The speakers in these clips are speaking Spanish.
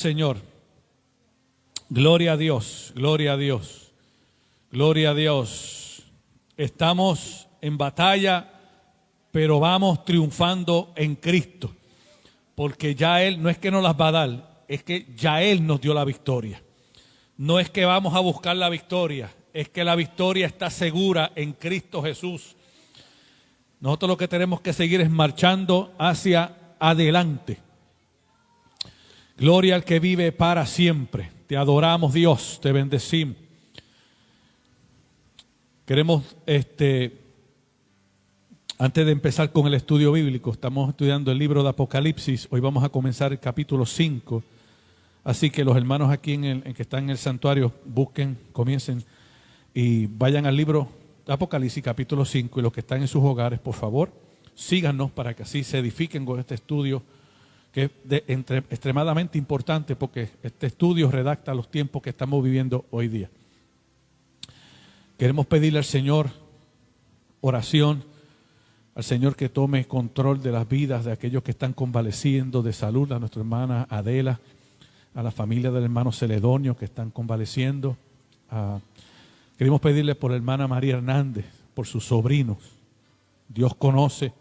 Señor, gloria a Dios, gloria a Dios, gloria a Dios. Estamos en batalla, pero vamos triunfando en Cristo, porque ya Él no es que nos las va a dar, es que ya Él nos dio la victoria. No es que vamos a buscar la victoria, es que la victoria está segura en Cristo Jesús. Nosotros lo que tenemos que seguir es marchando hacia adelante. Gloria al que vive para siempre. Te adoramos, Dios, te bendecimos. Queremos, antes de empezar con el estudio bíblico, estamos estudiando el libro de Apocalipsis. Hoy vamos a comenzar el capítulo 5. Así que los hermanos aquí en que están en el santuario, busquen, comiencen y vayan al libro de Apocalipsis, capítulo 5. Y los que están en sus hogares, por favor, síganos para que así se edifiquen con este estudio, que es extremadamente importante, porque este estudio redacta los tiempos que estamos viviendo hoy día. Queremos pedirle al Señor oración, al Señor que tome control de las vidas de aquellos que están convaleciendo de salud, a nuestra hermana Adela, a la familia del hermano Celedonio que están convaleciendo. Queremos pedirle por la hermana María Hernández, por sus sobrinos. Dios conoce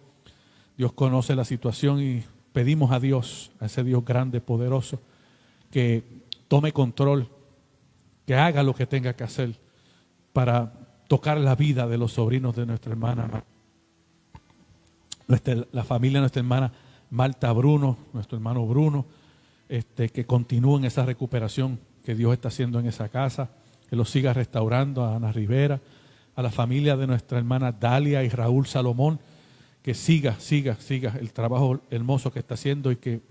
la situación y pedimos a Dios, a ese Dios grande, poderoso, que tome control, que haga lo que tenga que hacer para tocar la vida de los sobrinos de nuestra hermana, la familia de nuestra hermana Marta Bruno, nuestro hermano Bruno, que continúen esa recuperación que Dios está haciendo en esa casa, que los siga restaurando, a Ana Rivera, a la familia de nuestra hermana Dalia y Raúl Salomón, que siga el trabajo hermoso que está haciendo y que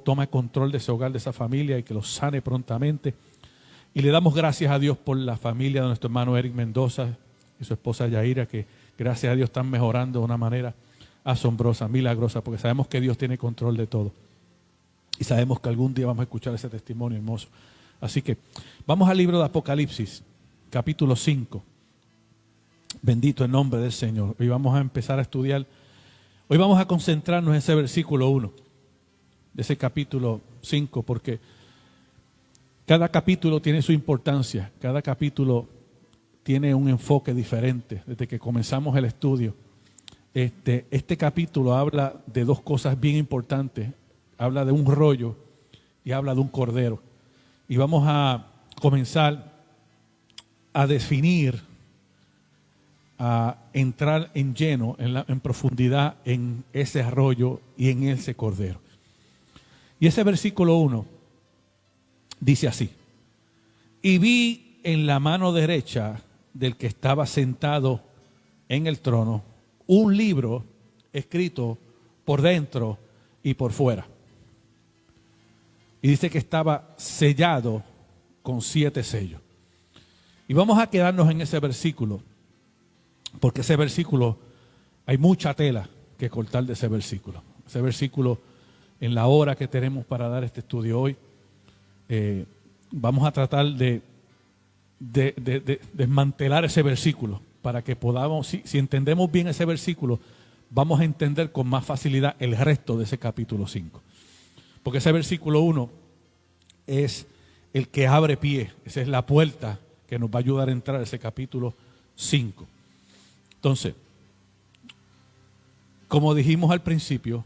tome control de ese hogar, de esa familia, y que los sane prontamente. Y le damos gracias a Dios por la familia de nuestro hermano Eric Mendoza y su esposa Yaira, que gracias a Dios están mejorando de una manera asombrosa, milagrosa, porque sabemos que Dios tiene control de todo. Y sabemos que algún día vamos a escuchar ese testimonio hermoso. Así que vamos al libro de Apocalipsis, capítulo 5. Bendito el nombre del Señor. Hoy vamos a empezar a estudiar. Hoy vamos a concentrarnos en ese versículo 1 de ese capítulo 5, porque cada capítulo tiene su importancia. Cada capítulo tiene un enfoque diferente. Desde que comenzamos el estudio, este capítulo habla de dos cosas bien importantes. Habla de un rollo y habla de un cordero. Y vamos a comenzar a definir, a entrar en lleno, en profundidad en ese rollo y en ese cordero. Y ese versículo 1 dice así: y vi en la mano derecha del que estaba sentado en el trono un libro escrito por dentro y por fuera. Y dice que estaba sellado con 7 sellos. Y vamos a quedarnos en ese versículo, porque ese versículo, hay mucha tela que cortar de ese versículo. Ese versículo, en la hora que tenemos para dar este estudio hoy, vamos a tratar de desmantelar ese versículo para que podamos, si entendemos bien ese versículo, vamos a entender con más facilidad el resto de ese capítulo 5. Porque ese versículo 1 es el que abre pie, esa es la puerta que nos va a ayudar a entrar a ese capítulo 5. Entonces, como dijimos al principio,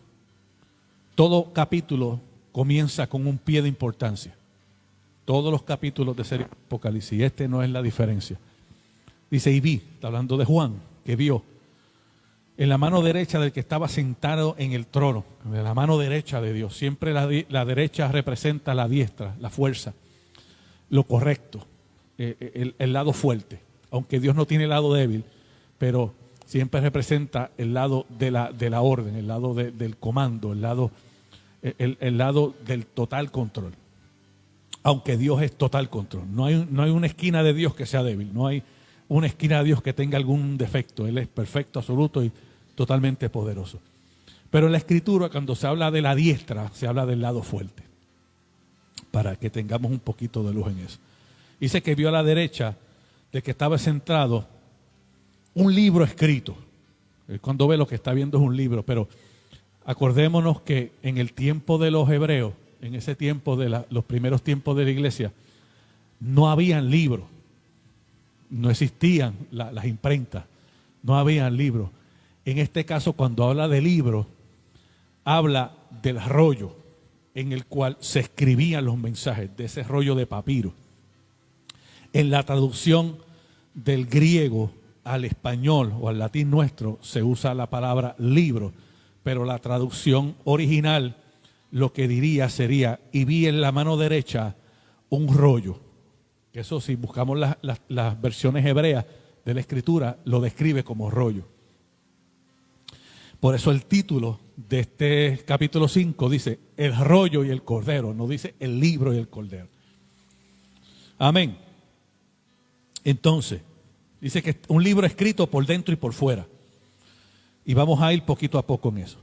todo capítulo comienza con un pie de importancia. Todos los capítulos de serie Apocalipsis, este no es la diferencia. Dice, y vi, está hablando de Juan, que vio en la mano derecha del que estaba sentado en el trono, en la mano derecha de Dios. Siempre la derecha representa la diestra, la fuerza, lo correcto, el lado fuerte. Aunque Dios no tiene lado débil, pero siempre representa el lado de la orden, el lado del comando, el lado del total control. Aunque Dios es total control. No hay una esquina de Dios que sea débil, no hay una esquina de Dios que tenga algún defecto. Él es perfecto, absoluto y totalmente poderoso. Pero en la Escritura, cuando se habla de la diestra, se habla del lado fuerte, para que tengamos un poquito de luz en eso. Dice que vio a la derecha de que estaba sentado un libro escrito. Cuando ve lo que está viendo es un libro, pero acordémonos que en el tiempo de los hebreos, en ese tiempo los primeros tiempos de la iglesia, no habían libros, no existían las imprentas, no habían libros. En este caso, cuando habla de libro, habla del rollo en el cual se escribían los mensajes, de ese rollo de papiro. En la traducción del griego al español o al latín nuestro se usa la palabra libro, pero la traducción original lo que diría sería: y vi en la mano derecha un rollo. Eso, si buscamos las versiones hebreas de la escritura, lo describe como rollo. Por eso el título de este capítulo 5 dice el rollo y el cordero, no dice el libro y el cordero. Amén. Entonces, dice que es un libro escrito por dentro y por fuera. Y vamos a ir poquito a poco en eso.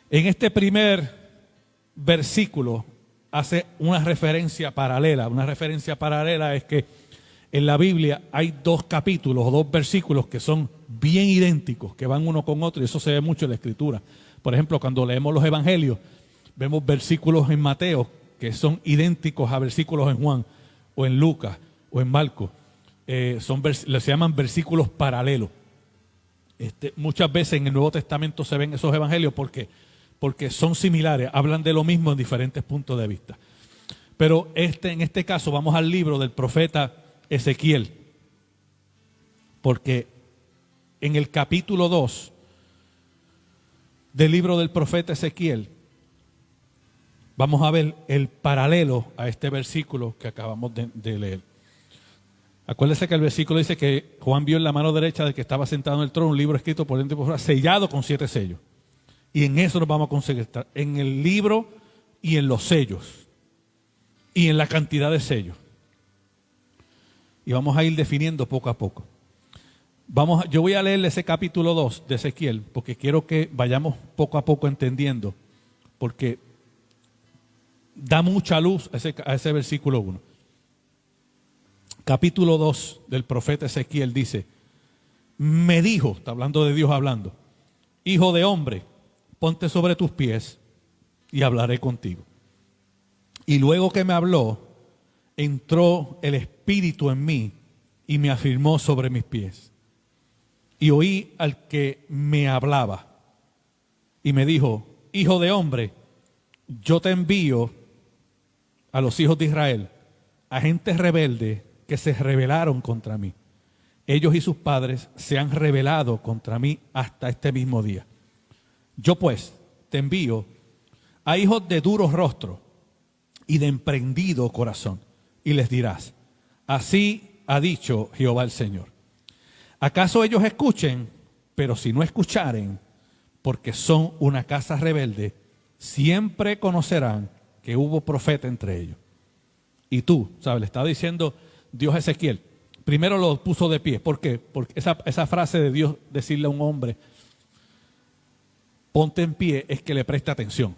En este primer versículo hace una referencia paralela. Una referencia paralela es que en la Biblia hay dos capítulos o dos versículos que son bien idénticos, que van uno con otro, y eso se ve mucho en la Escritura. Por ejemplo, cuando leemos los Evangelios, vemos versículos en Mateo que son idénticos a versículos en Juan, o en Lucas, o en Marcos. Se llaman versículos paralelos. Muchas veces en el Nuevo Testamento se ven esos Evangelios porque son similares, hablan de lo mismo en diferentes puntos de vista. Pero en este caso vamos al libro del profeta Ezequiel, porque en el capítulo 2 del libro del profeta Ezequiel vamos a ver el paralelo a este versículo que acabamos de leer. Acuérdense que el versículo dice que Juan vio en la mano derecha del que estaba sentado en el trono un libro escrito por dentro y por fuera, sellado con 7 sellos. Y en eso nos vamos a concentrar, en el libro y en los sellos, y en la cantidad de sellos. Y vamos a ir definiendo poco a poco. Yo voy a leerle ese capítulo 2 de Ezequiel, porque quiero que vayamos poco a poco entendiendo, porque da mucha luz a ese versículo 1. Capítulo 2 del profeta Ezequiel dice: me dijo, está hablando de Dios hablando, hijo de hombre, ponte sobre tus pies y hablaré contigo. Y luego que me habló, entró el Espíritu en mí y me afirmó sobre mis pies. Y oí al que me hablaba y me dijo: hijo de hombre, yo te envío a los hijos de Israel, a gente rebelde que se rebelaron contra mí. Ellos y sus padres se han rebelado contra mí hasta este mismo día. Yo pues te envío a hijos de duro rostro y de emprendido corazón, y les dirás: así ha dicho Jehová el Señor. ¿Acaso ellos escuchen? Pero si no escucharen, porque son una casa rebelde, siempre conocerán que hubo profeta entre ellos. Y tú, ¿sabes? Le estaba diciendo Dios a Ezequiel. Primero lo puso de pie. ¿Por qué? Porque esa frase de Dios, decirle a un hombre, ponte en pie, es que le preste atención.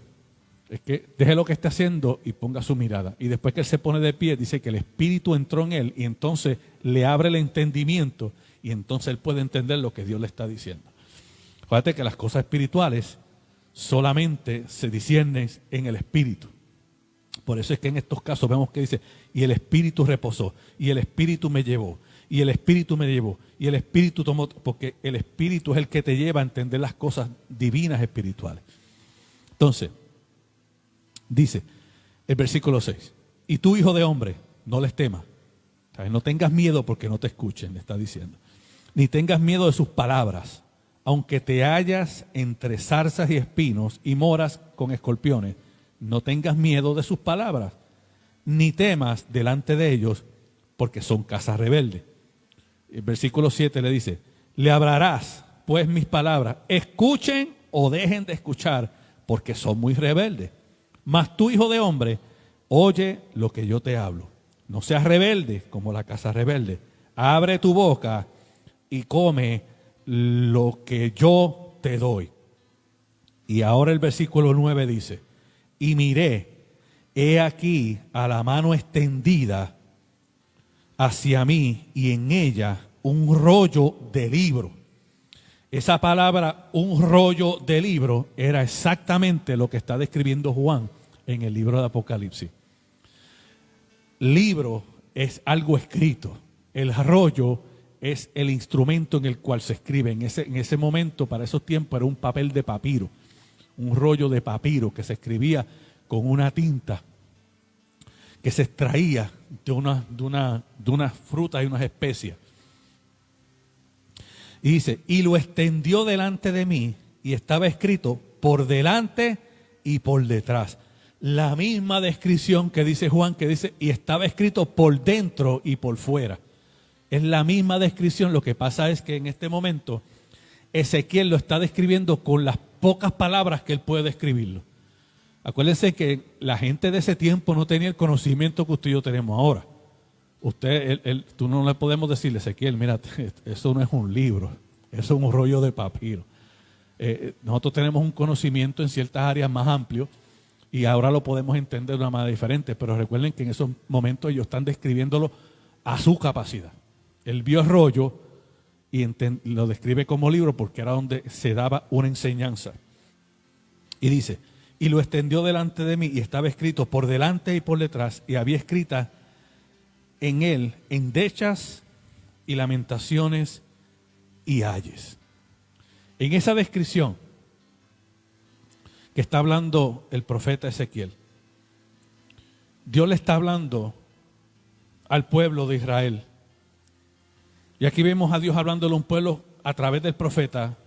Es que deje lo que esté haciendo y ponga su mirada. Y después que él se pone de pie, dice que el Espíritu entró en él y entonces le abre el entendimiento y entonces él puede entender lo que Dios le está diciendo. Fíjate que las cosas espirituales solamente se disciernen en el Espíritu. Por eso es que en estos casos vemos que dice: y el Espíritu reposó, y el Espíritu me llevó, y el Espíritu me llevó, y el Espíritu tomó, porque el Espíritu es el que te lleva a entender las cosas divinas espirituales. Entonces, dice el versículo 6: y tú, hijo de hombre, no les temas. No tengas miedo porque no te escuchen, le está diciendo. Ni tengas miedo de sus palabras, aunque te hallas entre zarzas y espinos y moras con escorpiones. No tengas miedo de sus palabras, ni temas delante de ellos, porque son casa rebelde. El versículo 7 le dice: le hablarás pues mis palabras, escuchen o dejen de escuchar, porque son muy rebeldes. Mas tú, hijo de hombre, oye lo que yo te hablo. No seas rebelde como la casa rebelde. Abre tu boca y come lo que yo te doy. Y ahora el versículo 9 dice: y miré, he aquí a la mano extendida hacia mí y en ella un rollo de libro. Esa palabra, un rollo de libro, era exactamente lo que está describiendo Juan en el libro de Apocalipsis. Libro es algo escrito. El rollo es el instrumento en el cual se escribe. En ese momento, para esos tiempos, era un papel de papiro, un rollo de papiro que se escribía con una tinta que se extraía de unas frutas y unas especias. Y dice, y lo extendió delante de mí, y estaba escrito por delante y por detrás. La misma descripción que dice Juan, que dice, y estaba escrito por dentro y por fuera. Es la misma descripción. Lo que pasa es que en este momento Ezequiel lo está describiendo con las pocas palabras que él puede describirlo. Acuérdense que la gente de ese tiempo no tenía el conocimiento que usted y yo tenemos ahora. Tú no le podemos decirle, Ezequiel, mira, eso no es un libro, eso es un rollo de papiro. Nosotros tenemos un conocimiento en ciertas áreas más amplio y ahora lo podemos entender de una manera diferente, pero recuerden que en esos momentos ellos están describiéndolo a su capacidad. Él vio el rollo y lo describe como libro porque era donde se daba una enseñanza. Y dice, y lo extendió delante de mí y estaba escrito por delante y por detrás, y había escrita en él endechas y lamentaciones y ayes. En esa descripción que está hablando el profeta Ezequiel, Dios le está hablando al pueblo de Israel. Y aquí vemos a Dios hablándole a un pueblo a través del profeta,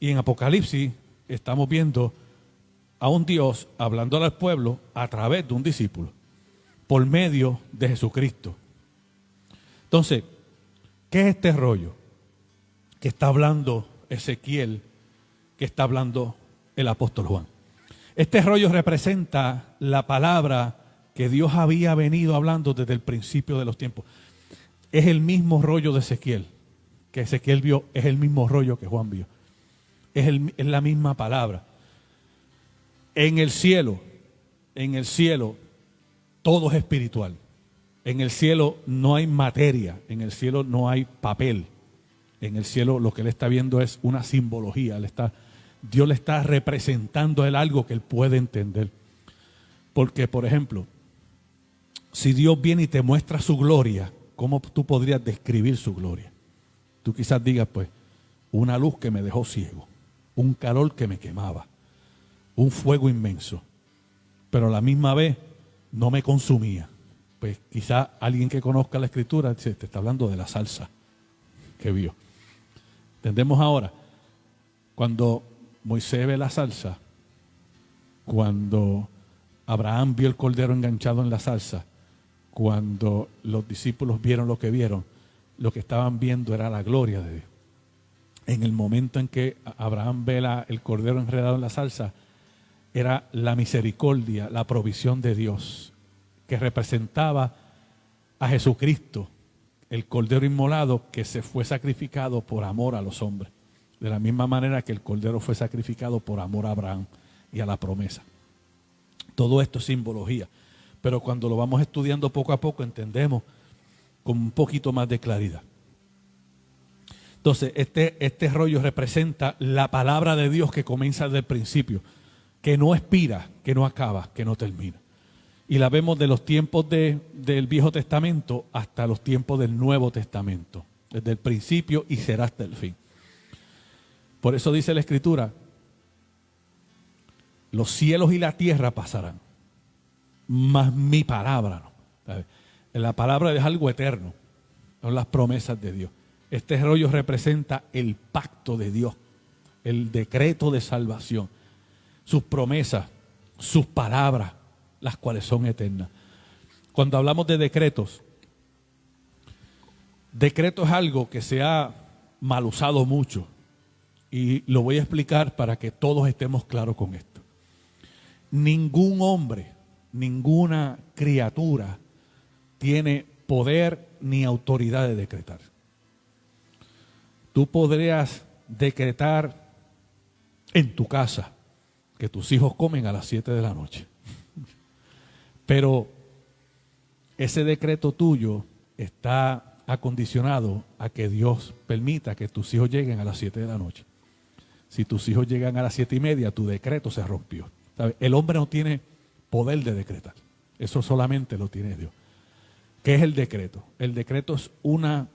y en Apocalipsis estamos viendo a un Dios hablándole al pueblo a través de un discípulo, por medio de Jesucristo. Entonces, ¿qué es este rollo que está hablando Ezequiel, que está hablando el apóstol Juan? Este rollo representa la palabra que Dios había venido hablando desde el principio de los tiempos. Es el mismo rollo de Ezequiel, que Ezequiel vio, es el mismo rollo que Juan vio. Es la misma palabra. En el cielo, todo es espiritual. En el cielo no hay materia, en el cielo no hay papel. En el cielo lo que él está viendo es una simbología. Dios le está representando a él algo que él puede entender. Porque, por ejemplo, si Dios viene y te muestra su gloria, ¿cómo tú podrías describir su gloria? Tú quizás digas, pues, una luz que me dejó ciego, un calor que me quemaba, un fuego inmenso, pero a la misma vez no me consumía. Pues quizá alguien que conozca la escritura te está hablando de la salsa que vio. ¿Entendemos ahora? Cuando Moisés ve la salsa, cuando Abraham vio el cordero enganchado en la salsa, cuando los discípulos vieron lo que vieron, lo que estaban viendo era la gloria de Dios. En el momento en que Abraham ve el cordero enredado en la salsa, era la misericordia, la provisión de Dios, que representaba a Jesucristo, el cordero inmolado que se fue sacrificado por amor a los hombres. De la misma manera que el cordero fue sacrificado por amor a Abraham y a la promesa. Todo esto es simbología, pero cuando lo vamos estudiando poco a poco entendemos con un poquito más de claridad. Entonces, este rollo representa la palabra de Dios que comienza desde el principio, que no expira, que no acaba, que no termina. Y la vemos de los tiempos del Viejo Testamento hasta los tiempos del Nuevo Testamento, desde el principio y será hasta el fin. Por eso dice la Escritura, los cielos y la tierra pasarán, mas mi palabra no. La palabra es algo eterno, son las promesas de Dios. Este rollo representa el pacto de Dios, el decreto de salvación, sus promesas, sus palabras, las cuales son eternas. Cuando hablamos de decretos, decreto es algo que se ha mal usado mucho y lo voy a explicar para que todos estemos claros con esto. Ningún hombre, ninguna criatura tiene poder ni autoridad de decretar. Tú podrías decretar en tu casa que tus hijos comen a las 7 de la noche. Pero ese decreto tuyo está acondicionado a que Dios permita que tus hijos lleguen a las 7 de la noche. Si tus hijos llegan a las 7:30, tu decreto se rompió. ¿Sabes? El hombre no tiene poder de decretar. Eso solamente lo tiene Dios. ¿Qué es el decreto? El decreto es una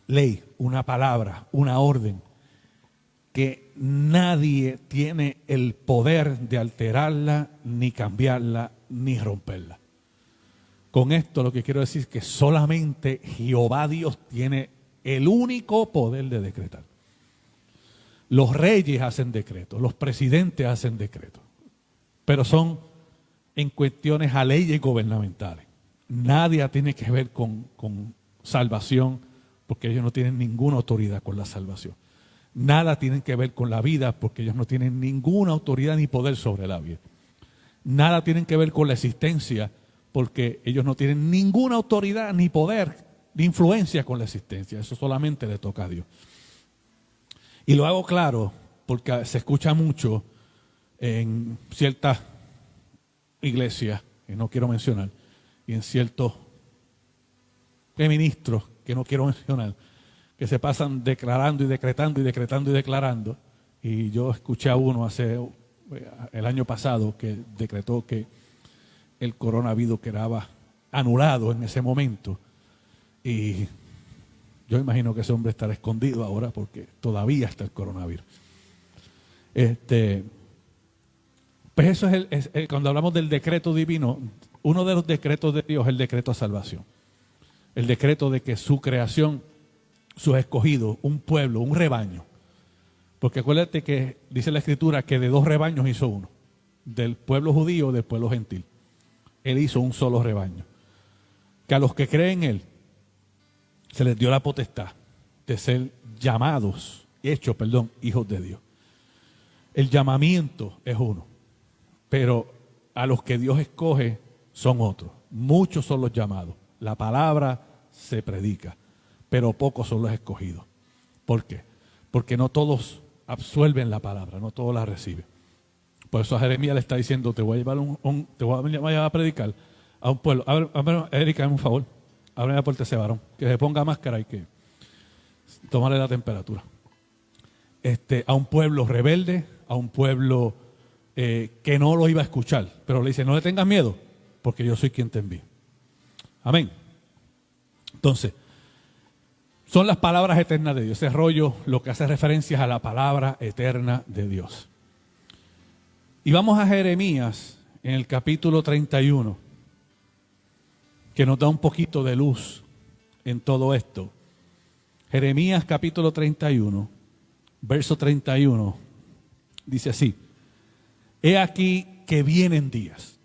ley, una palabra, una orden que nadie tiene el poder de alterarla, ni cambiarla, ni romperla. Con esto lo que quiero decir es que solamente Jehová Dios tiene el único poder de decretar. Los reyes hacen decretos, los presidentes hacen decretos, pero son en cuestiones a leyes gubernamentales. Nadie tiene que ver con salvación, porque ellos no tienen ninguna autoridad con la salvación. Nada tienen que ver con la vida, porque ellos no tienen ninguna autoridad ni poder sobre la vida. Nada tienen que ver con la existencia, porque ellos no tienen ninguna autoridad ni poder ni influencia con la existencia. Eso solamente le toca a Dios. Y lo hago claro porque se escucha mucho en ciertas iglesias, que no quiero mencionar, y en ciertos ministros, que no quiero mencionar, que se pasan declarando y decretando y decretando y declarando. Y yo escuché a uno el año pasado que decretó que el coronavirus quedaba anulado en ese momento. Y yo imagino que ese hombre estará escondido ahora porque todavía está el coronavirus. Pues eso es cuando hablamos del decreto divino, uno de los decretos de Dios es el decreto de salvación. El decreto de que su creación, sus escogidos, un pueblo, un rebaño. Porque acuérdate que dice la Escritura que de 2 rebaños hizo uno. Del pueblo judío y del pueblo gentil. Él hizo un solo rebaño. Que a los que creen en Él se les dio la potestad de ser hijos de Dios. El llamamiento es uno. Pero a los que Dios escoge son otros. Muchos son los llamados. La palabra se predica, pero pocos son los escogidos. ¿Por qué? Porque no todos absuelven la palabra, no todos la reciben. Por eso a Jeremías le está diciendo, te voy a llevar a predicar a un pueblo. Erika, hazme un favor, ábreme la puerta a ese varón, que se ponga máscara y que tomarle la temperatura. A un pueblo rebelde, a un pueblo que no lo iba a escuchar, pero le dice, no le tengas miedo, porque yo soy quien te envía. Amén. Entonces, son las palabras eternas de Dios. Ese rollo lo que hace referencia es a la palabra eterna de Dios. Y vamos a Jeremías en el capítulo 31, que nos da un poquito de luz en todo esto. Jeremías capítulo 31, verso 31, dice así: He aquí que vienen días.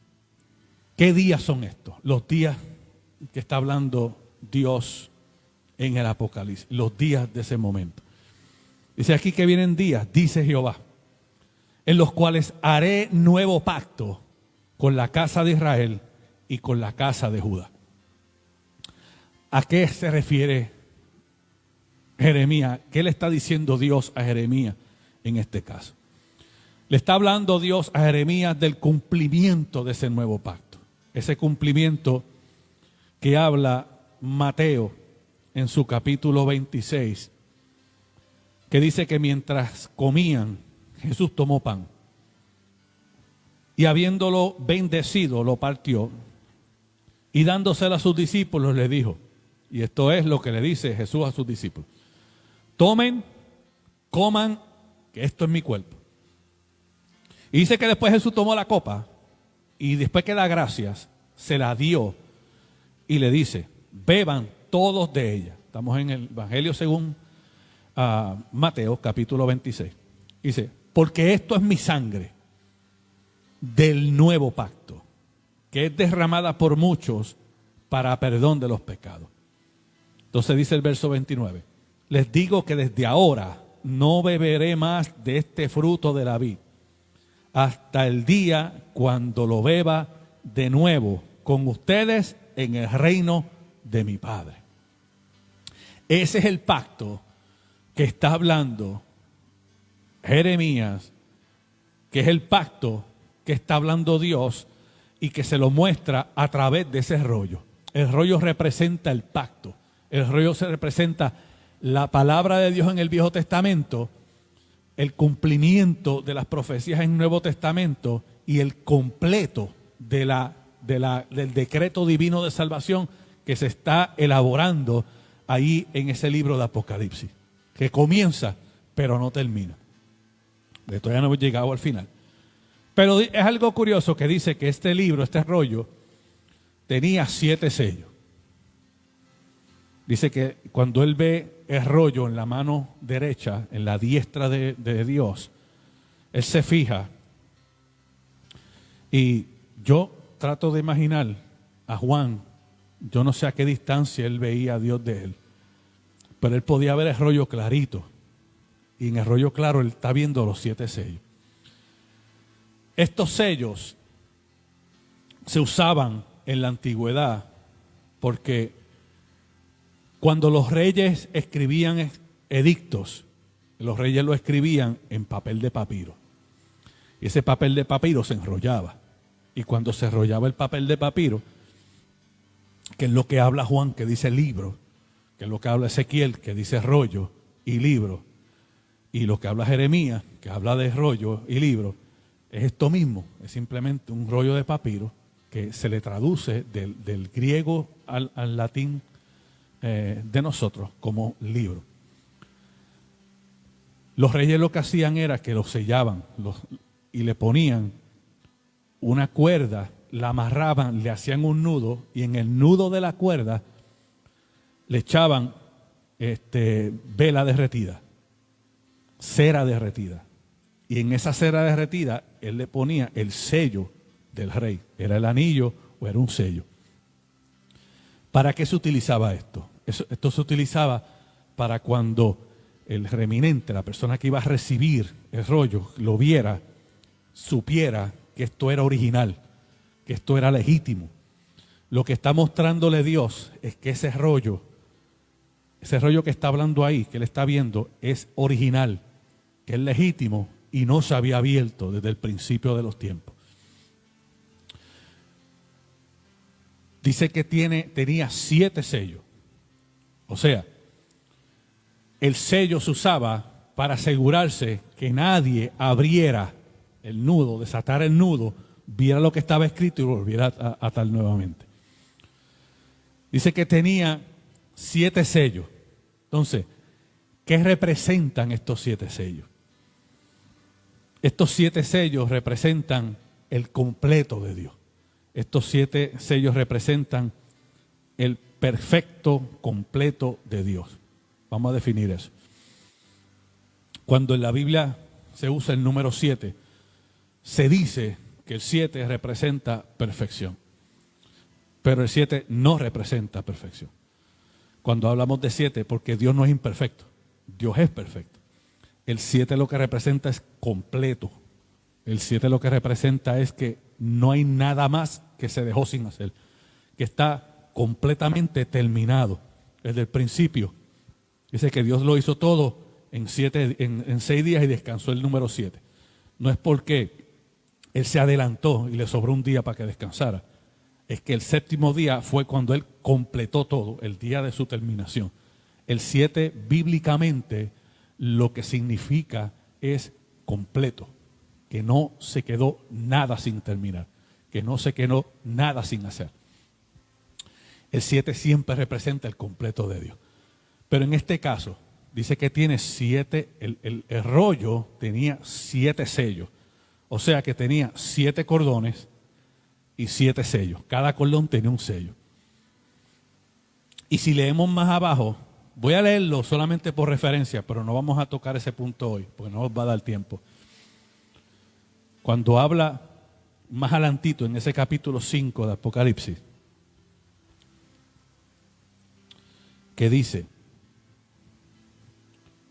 ¿Qué días son estos? Los días que está hablando Dios en el Apocalipsis, los días de ese momento. Dice aquí que vienen días, dice Jehová, en los cuales haré nuevo pacto con la casa de Israel y con la casa de Judá. ¿A qué se refiere Jeremías? ¿Qué le está diciendo Dios a Jeremías en este caso? Le está hablando Dios a Jeremías del cumplimiento de ese nuevo pacto. Ese cumplimiento que habla Mateo en su capítulo 26, que dice que mientras comían, Jesús tomó pan y habiéndolo bendecido, lo partió y dándoselo a sus discípulos le dijo, y esto es lo que le dice Jesús a sus discípulos: tomen, coman, que esto es mi cuerpo. Y dice que después Jesús tomó la copa y después que da gracias, se la dio y le dice, beban todos de ella. Estamos en el Evangelio según Mateo, capítulo 26. Dice, porque esto es mi sangre del nuevo pacto, que es derramada por muchos para perdón de los pecados. Entonces dice el verso 29, les digo que desde ahora no beberé más de este fruto de la vid, hasta el día cuando lo beba de nuevo con ustedes en el reino de mi Padre. Ese es el pacto que está hablando Jeremías, que es el pacto que está hablando Dios y que se lo muestra a través de ese rollo. El rollo representa el pacto. El rollo se representa la palabra de Dios en el Viejo Testamento, el cumplimiento de las profecías en el Nuevo Testamento y el completo del decreto divino de salvación que se está elaborando ahí en ese libro de Apocalipsis, que comienza pero no termina. Todavía no hemos llegado al final. Pero es algo curioso que dice que este libro, este rollo, tenía 7 sellos. Dice que cuando él ve el rollo en la mano derecha, en la diestra de Dios, él se fija. Y yo trato de imaginar a Juan, yo no sé a qué distancia él veía a Dios de él, pero él podía ver el rollo clarito. Y en el rollo claro él está viendo los 7 sellos. Estos sellos se usaban en la antigüedad porque cuando los reyes escribían edictos, los reyes lo escribían en papel de papiro. Y ese papel de papiro se enrollaba. Y cuando se enrollaba el papel de papiro, que es lo que habla Juan, que dice libro, que es lo que habla Ezequiel, que dice rollo y libro, y lo que habla Jeremías, que habla de rollo y libro, es esto mismo, es simplemente un rollo de papiro que se le traduce del griego al latín de nosotros como libro. Los reyes lo que hacían era que los sellaban y le ponían una cuerda, la amarraban, le hacían un nudo y en el nudo de la cuerda le echaban vela derretida, cera derretida. Y en esa cera derretida él le ponía el sello del rey. Era el anillo o era un sello. ¿Para qué se utilizaba esto? Esto se utilizaba para cuando el reminente, la persona que iba a recibir el rollo, lo viera, supiera que esto era original, que esto era legítimo. Lo que está mostrándole Dios es que ese rollo que está hablando ahí, que él está viendo, es original, que es legítimo y no se había abierto desde el principio de los tiempos. Dice que tenía 7 sellos. O sea, el sello se usaba para asegurarse que nadie abriera el nudo, desatara el nudo, viera lo que estaba escrito y lo volviera a atar nuevamente. Dice que tenía 7 sellos. Entonces, ¿qué representan estos 7 sellos? Estos 7 sellos representan el completo de Dios. Estos 7 sellos representan el perfecto completo de Dios. Vamos a definir eso. Cuando en la Biblia se usa el número 7, se dice que el 7 representa perfección. Pero el 7 no representa perfección. Cuando hablamos de 7, porque Dios no es imperfecto, Dios es perfecto. El 7 lo que representa es completo. El 7 lo que representa es que no hay nada más que se dejó sin hacer, que está completamente terminado desde el principio. Dice que Dios lo hizo todo en 6 días y descansó el número 7. No es porque Él se adelantó y le sobró un día para que descansara. Es que el 7º día fue cuando Él completó todo, el día de su terminación. El 7 bíblicamente lo que significa es completo, que no se quedó nada sin terminar, que no se quedó nada sin hacer. El 7 siempre representa el completo de Dios. Pero en este caso, dice que tiene 7, el rollo tenía 7 sellos. O sea que tenía 7 cordones y 7 sellos. Cada cordón tenía un sello. Y si leemos más abajo, voy a leerlo solamente por referencia, pero no vamos a tocar ese punto hoy, porque no nos va a dar tiempo. Cuando habla más adelantito en ese capítulo 5 de Apocalipsis, que dice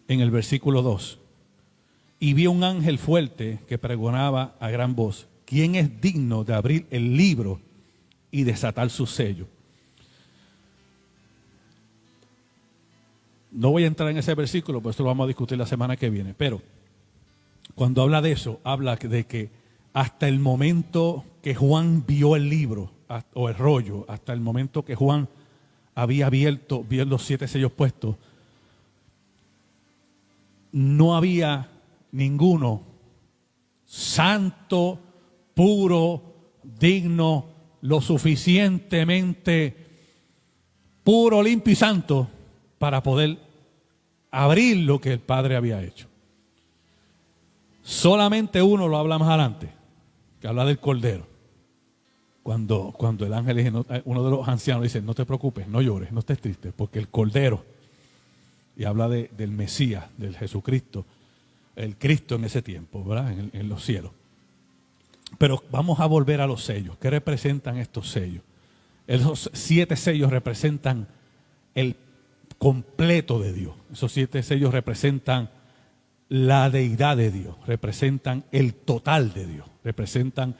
en el versículo 2, y vi un ángel fuerte que pregonaba a gran voz, ¿quién es digno de abrir el libro y desatar su sello? No voy a entrar en ese versículo, pues esto lo vamos a discutir la semana que viene, pero cuando habla de eso, habla de que hasta el momento que Juan vio el libro o el rollo, hasta el momento que Juan había abierto, vio los 7 sellos puestos, no había ninguno santo, puro, digno, lo suficientemente puro, limpio y santo para poder abrir lo que el Padre había hecho. Solamente uno lo habla más adelante, que habla del Cordero. Cuando el ángel dice, uno de los ancianos dice, no te preocupes, no llores, no estés triste, porque el Cordero, y habla del Mesías, del Jesucristo, el Cristo en ese tiempo, ¿verdad? En los cielos. Pero vamos a volver a los sellos. ¿Qué representan estos sellos? Esos 7 sellos representan el completo de Dios. Esos 7 sellos representan la deidad de Dios, representan el total de Dios, representan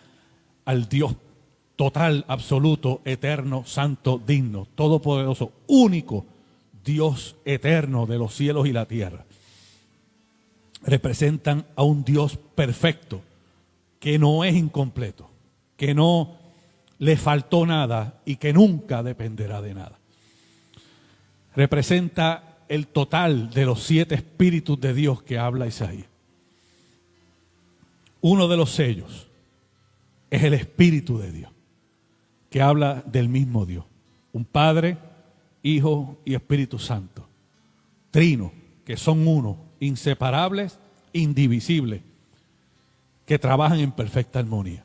al Dios total, absoluto, eterno, santo, digno, todopoderoso, único Dios eterno de los cielos y la tierra. Representan a un Dios perfecto, que no es incompleto, que no le faltó nada y que nunca dependerá de nada. Representa el total de los 7 espíritus de Dios que habla Isaías. Uno de los sellos es el Espíritu de Dios, que habla del mismo Dios. Un Padre, Hijo y Espíritu Santo. Trino, que son uno, inseparables, indivisibles, que trabajan en perfecta armonía.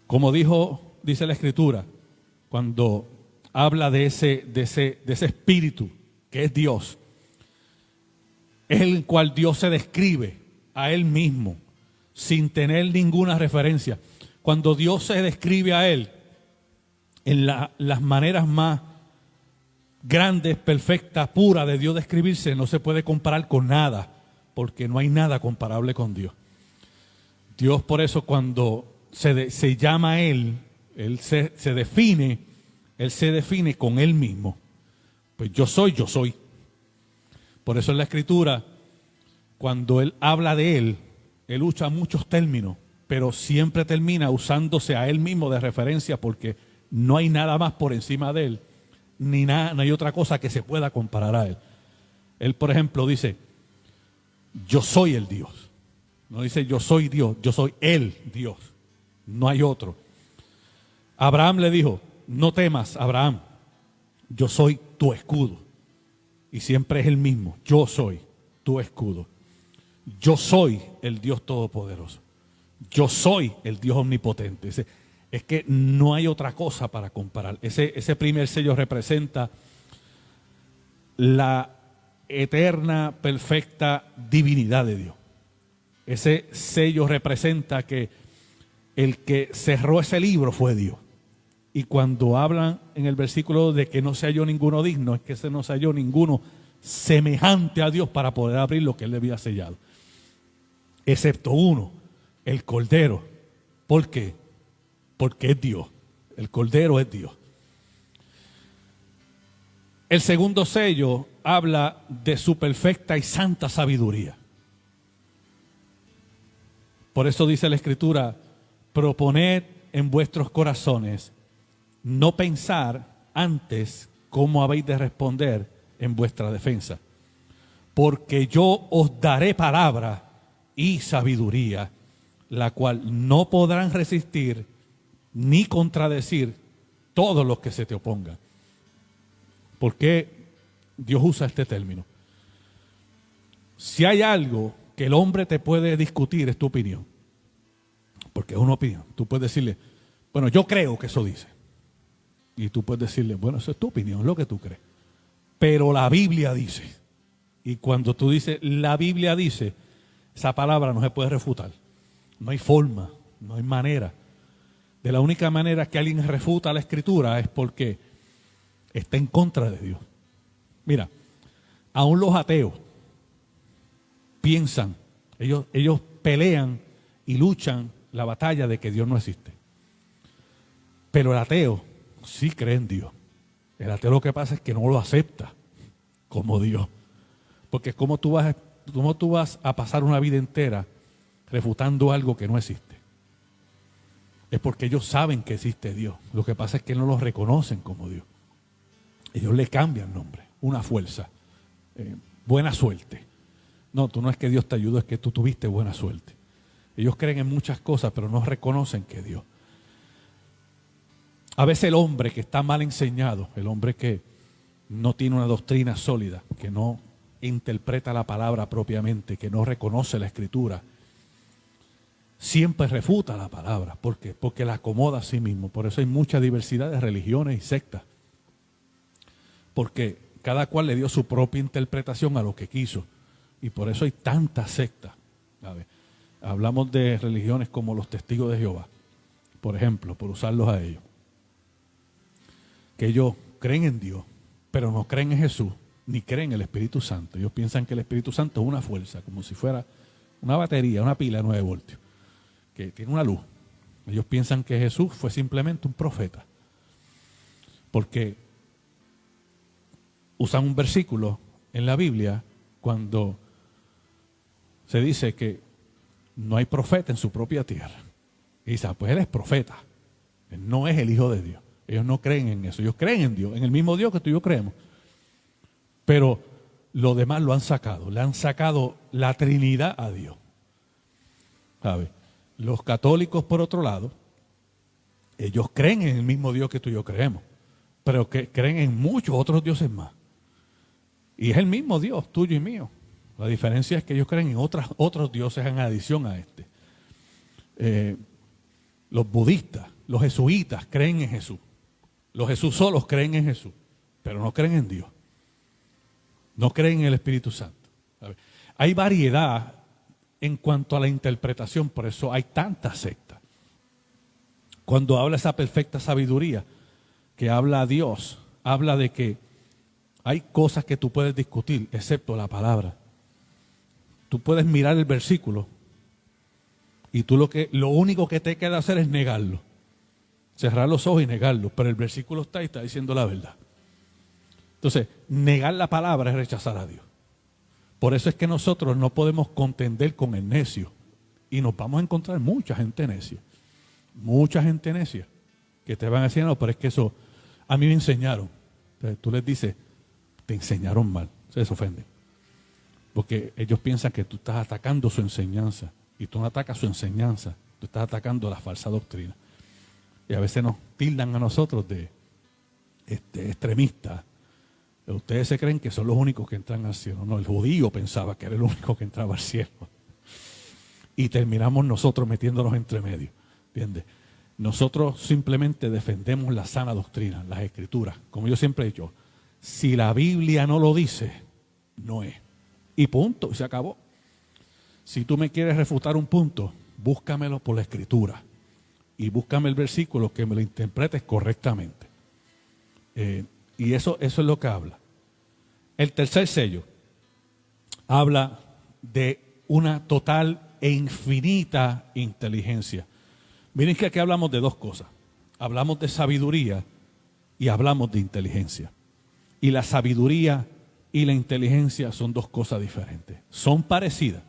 Como dice la Escritura, cuando habla de ese Espíritu, que es Dios, es el cual Dios se describe a Él mismo, sin tener ninguna referencia. Cuando Dios se describe a Él, en las maneras más grandes, perfectas, puras de Dios describirse, no se puede comparar con nada, porque no hay nada comparable con Dios. Dios, por eso, cuando se llama a Él se define con Él mismo. Pues yo soy. Por eso en la Escritura, cuando Él habla de Él usa muchos términos, pero siempre termina usándose a Él mismo de referencia, porque no hay nada más por encima de Él, no hay otra cosa que se pueda comparar a Él. Él, por ejemplo, dice, yo soy el Dios. No dice yo soy Dios, yo soy el Dios. No hay otro. Abraham le dijo, no temas, Abraham, yo soy tu escudo. Y siempre es el mismo, yo soy tu escudo. Yo soy el Dios todopoderoso. Yo soy el Dios omnipotente. Es que no hay otra cosa para comparar. Ese primer sello representa la eterna, perfecta divinidad de Dios. Ese sello representa que el que cerró ese libro fue Dios. Y cuando hablan en el versículo de que no se halló ninguno digno, es que no se halló ninguno semejante a Dios para poder abrir lo que Él le había sellado. Excepto uno, el Cordero. ¿Por qué? Porque es Dios. El Cordero es Dios. El segundo sello habla de su perfecta y santa sabiduría. Por eso dice la Escritura, proponed en vuestros corazones no pensar antes cómo habéis de responder en vuestra defensa. Porque yo os daré palabra y sabiduría, la cual no podrán resistir ni contradecir todos los que se te opongan. ¿Por qué Dios usa este término? Si hay algo que el hombre te puede discutir, es tu opinión. Porque es una opinión. Tú puedes decirle, bueno, yo creo que eso dice. Y tú puedes decirle, bueno, eso es tu opinión, es lo que tú crees. Pero la Biblia dice. Y cuando tú dices, la Biblia dice, esa palabra no se puede refutar. No hay forma, no hay manera. De la única manera que alguien refuta la Escritura es porque está en contra de Dios. Mira, aún los ateos piensan, ellos pelean y luchan la batalla de que Dios no existe. Pero el ateo sí cree en Dios. El ateo lo que pasa es que no lo acepta como Dios. Porque ¿cómo tú vas a pasar una vida entera refutando algo que no existe? Es porque ellos saben que existe Dios. Lo que pasa es que no lo reconocen como Dios. Ellos le cambian nombre, una fuerza, buena suerte. No, tú no es que Dios te ayudó, es que tú tuviste buena suerte. Ellos creen en muchas cosas, pero no reconocen que Dios. A veces el hombre que está mal enseñado, el hombre que no tiene una doctrina sólida, que no interpreta la palabra propiamente, que no reconoce la Escritura, siempre refuta la palabra. ¿Por qué? Porque la acomoda a sí mismo. Por eso hay mucha diversidad de religiones y sectas. Porque cada cual le dio su propia interpretación a lo que quiso. Y por eso hay tantas sectas. Hablamos de religiones como los Testigos de Jehová, por ejemplo, por usarlos a ellos. Que ellos creen en Dios, pero no creen en Jesús, ni creen en el Espíritu Santo. Ellos piensan que el Espíritu Santo es una fuerza, como si fuera una batería, una pila de 9 voltios, que tiene una luz. Ellos piensan que Jesús fue simplemente un profeta. Porque usan un versículo en la Biblia cuando se dice que no hay profeta en su propia tierra. Y dice, pues él es profeta. Él no es el Hijo de Dios. Ellos no creen en eso. Ellos creen en Dios, en el mismo Dios que tú y yo creemos. Pero lo demás lo han sacado. Le han sacado la Trinidad a Dios. ¿Sabe? Los católicos, por otro lado, ellos creen en el mismo Dios que tú y yo creemos. Pero que creen en muchos otros dioses más. Y es el mismo Dios, tuyo y mío. La diferencia es que ellos creen en otros dioses en adición a este. Los budistas, los jesuitas creen en Jesús. Los Jesús solos creen en Jesús, pero no creen en Dios. No creen en el Espíritu Santo. Hay variedad en cuanto a la interpretación, por eso hay tantas sectas. Cuando habla esa perfecta sabiduría que habla a Dios, habla de que hay cosas que tú puedes discutir, excepto la palabra. Tú puedes mirar el versículo y tú lo único que te queda hacer es negarlo. Cerrar los ojos y negarlo, pero el versículo está ahí, está diciendo la verdad. Entonces, negar la palabra es rechazar a Dios. Por eso es que nosotros no podemos contender con el necio. Y nos vamos a encontrar mucha gente necia. Mucha gente necia. Que te van a decir, no, pero es que eso, a mí me enseñaron. Entonces, tú les dices, te enseñaron mal. Se ofenden. Porque ellos piensan que tú estás atacando su enseñanza. Y tú no atacas su enseñanza. Tú estás atacando la falsa doctrina. Y a veces nos tildan a nosotros de extremistas. Ustedes se creen que son los únicos que entran al cielo. No, el judío pensaba que era el único que entraba al cielo. Y terminamos nosotros metiéndonos entre medio. ¿Entiendes? Nosotros simplemente defendemos la sana doctrina, las escrituras. Como yo siempre he dicho, si la Biblia no lo dice, no es. Y punto, y se acabó. Si tú me quieres refutar un punto, búscamelo por la escritura. Y búscame el versículo que me lo interpretes correctamente. Y eso es lo que habla. El tercer sello habla de una total e infinita inteligencia. Miren que aquí hablamos de dos cosas. Hablamos de sabiduría y hablamos de inteligencia. Y la sabiduría y la inteligencia son dos cosas diferentes. Son parecidas,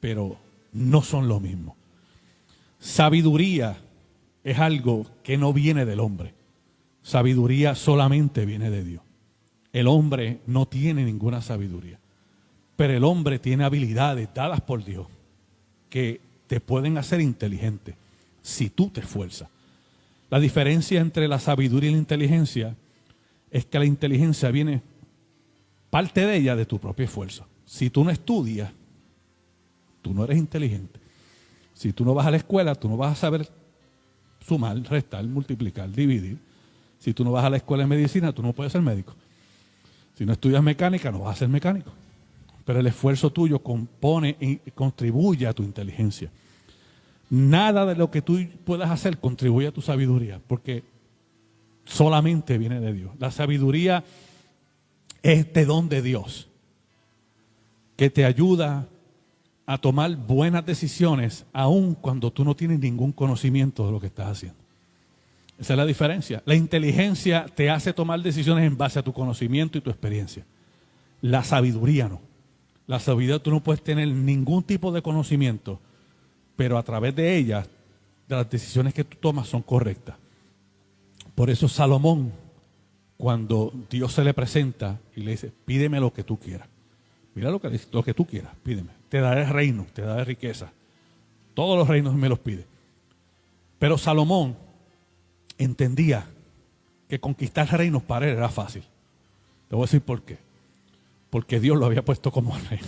pero no son lo mismo. Sabiduría es algo que no viene del hombre. Sabiduría solamente viene de Dios. El hombre no tiene ninguna sabiduría, pero el hombre tiene habilidades dadas por Dios que te pueden hacer inteligente si tú te esfuerzas. La diferencia entre la sabiduría y la inteligencia es que la inteligencia viene, parte de ella, de tu propio esfuerzo. Si tú no estudias, tú no eres inteligente. Si tú no vas a la escuela, tú no vas a saber sumar, restar, multiplicar, dividir. Si tú no vas a la escuela de medicina, tú no puedes ser médico. Si no estudias mecánica, no vas a ser mecánico. Pero el esfuerzo tuyo compone y contribuye a tu inteligencia. Nada de lo que tú puedas hacer contribuye a tu sabiduría, porque solamente viene de Dios. La sabiduría es este don de Dios que te ayuda a tomar buenas decisiones aun cuando tú no tienes ningún conocimiento de lo que estás haciendo. Esa es la diferencia. La inteligencia te hace tomar decisiones en base a tu conocimiento y tu experiencia. La sabiduría no. La sabiduría tú no puedes tener ningún tipo de conocimiento, pero a través de ellas, de las decisiones que tú tomas son correctas. Por eso Salomón, cuando Dios se le presenta y le dice, pídeme lo que tú quieras. Mira lo que tú quieras, pídeme. te daré reino, te daré riqueza. Todos los reinos me los pide. Pero Salomón entendía que conquistar reinos para él era fácil. Te voy a decir por qué. Porque Dios lo había puesto como rey.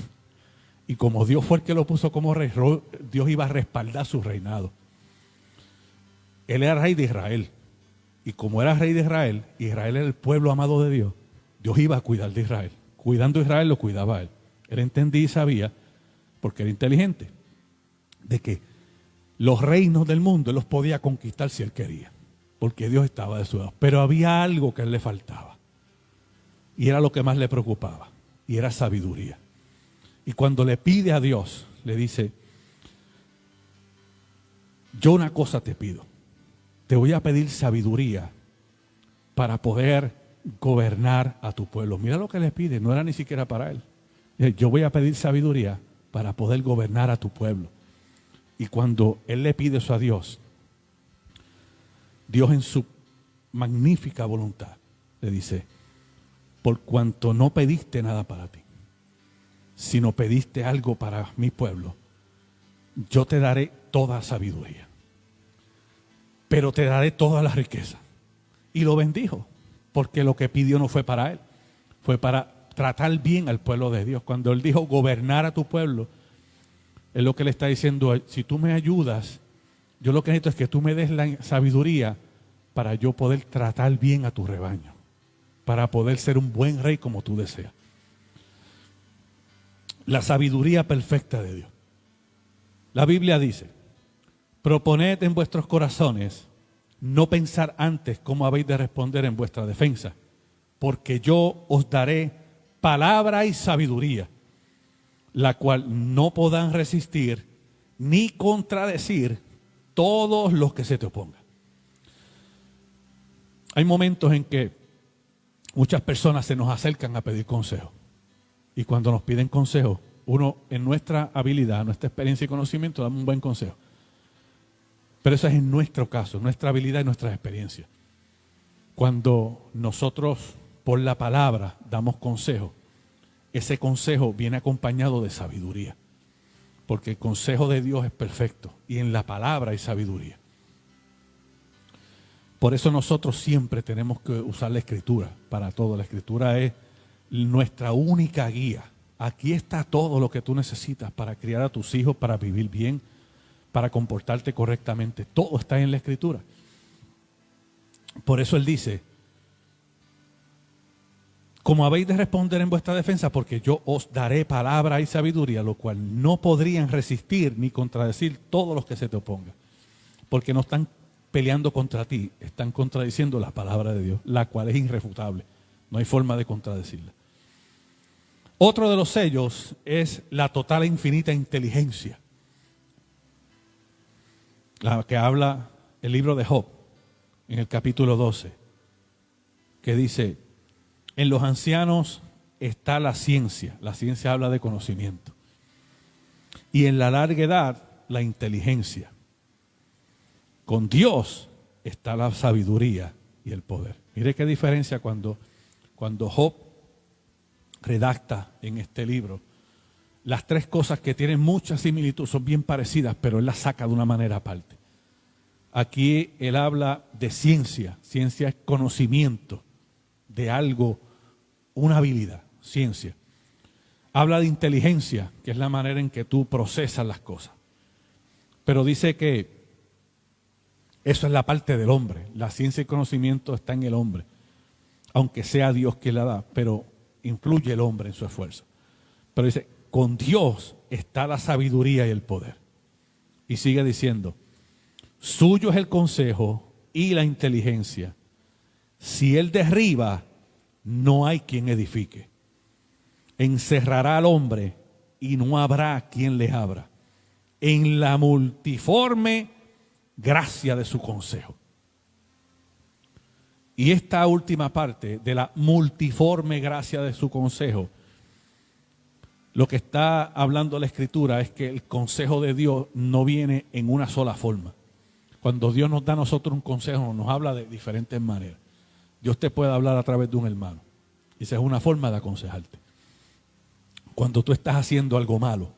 Y como Dios fue el que lo puso como rey, Dios iba a respaldar su reinado. Él era rey de Israel. Y como era rey de Israel, Israel era el pueblo amado de Dios, Dios iba a cuidar de Israel. Cuidando a Israel lo cuidaba a él. Él entendía y sabía, porque era inteligente, de que los reinos del mundo él los podía conquistar si él quería. Porque Dios estaba de su lado. Pero había algo que a él le faltaba. Y era lo que más le preocupaba. Y era sabiduría. Y cuando le pide a Dios, le dice, yo una cosa te pido. Te voy a pedir sabiduría para poder gobernar a tu pueblo. Mira lo que le pide, no era ni siquiera para él. Yo voy a pedir sabiduría para poder gobernar a tu pueblo. Y cuando él le pide eso a Dios, Dios en su magnífica voluntad le dice, por cuanto no pediste nada para ti, sino pediste algo para mi pueblo, yo te daré toda sabiduría, pero te daré toda la riqueza. Y lo bendijo, porque lo que pidió no fue para él, fue para tratar bien al pueblo de Dios. Cuando él dijo gobernar a tu pueblo, es lo que le está diciendo, si tú me ayudas, yo lo que necesito es que tú me des la sabiduría para yo poder tratar bien a tu rebaño, para poder ser un buen rey como tú deseas. La sabiduría perfecta de Dios. La Biblia dice, proponed en vuestros corazones no pensar antes cómo habéis de responder en vuestra defensa, porque yo os daré palabra y sabiduría, la cual no podrán resistir ni contradecir todos los que se te opongan. Hay momentos en que muchas personas se nos acercan a pedir consejo. Y cuando nos piden consejo, uno en nuestra habilidad, nuestra experiencia y conocimiento, damos un buen consejo. Pero eso es en nuestro caso, nuestra habilidad y nuestras experiencias. Cuando nosotros por la palabra damos consejo, ese consejo viene acompañado de sabiduría. Porque el consejo de Dios es perfecto y en la palabra hay sabiduría. Por eso nosotros siempre tenemos que usar la Escritura para todo. La Escritura es nuestra única guía. Aquí está todo lo que tú necesitas para criar a tus hijos, para vivir bien, para comportarte correctamente. Todo está en la Escritura. Por eso él dice, como habéis de responder en vuestra defensa, porque yo os daré palabra y sabiduría, lo cual no podrían resistir ni contradecir todos los que se te opongan. Porque no están peleando contra ti, están contradiciendo la palabra de Dios, la cual es irrefutable. No hay forma de contradecirla. Otro de los sellos es la total e infinita inteligencia, la que habla el libro de Job en el capítulo 12, que dice, en los ancianos está la ciencia habla de conocimiento, y en la larga edad la inteligencia. Con Dios está la sabiduría y el poder. Mire qué diferencia cuando Job redacta en este libro las tres cosas que tienen mucha similitud, son bien parecidas, pero él las saca de una manera aparte. Aquí él habla de ciencia. Ciencia es conocimiento de algo, una habilidad, ciencia. Habla de inteligencia, que es la manera en que tú procesas las cosas. Pero dice que eso es la parte del hombre. La ciencia y conocimiento está en el hombre. Aunque sea Dios quien la da, pero influye el hombre en su esfuerzo. Pero dice, con Dios está la sabiduría y el poder. Y sigue diciendo, suyo es el consejo y la inteligencia. Si él derriba, no hay quien edifique. Encerrará al hombre y no habrá quien le abra. En la multiforme gracia de su consejo. Y esta última parte de la multiforme gracia de su consejo, lo que está hablando la Escritura es que el consejo de Dios no viene en una sola forma. Cuando Dios nos da a nosotros un consejo, nos habla de diferentes maneras. Dios te puede hablar a través de un hermano. Esa es una forma de aconsejarte. Cuando tú estás haciendo algo malo,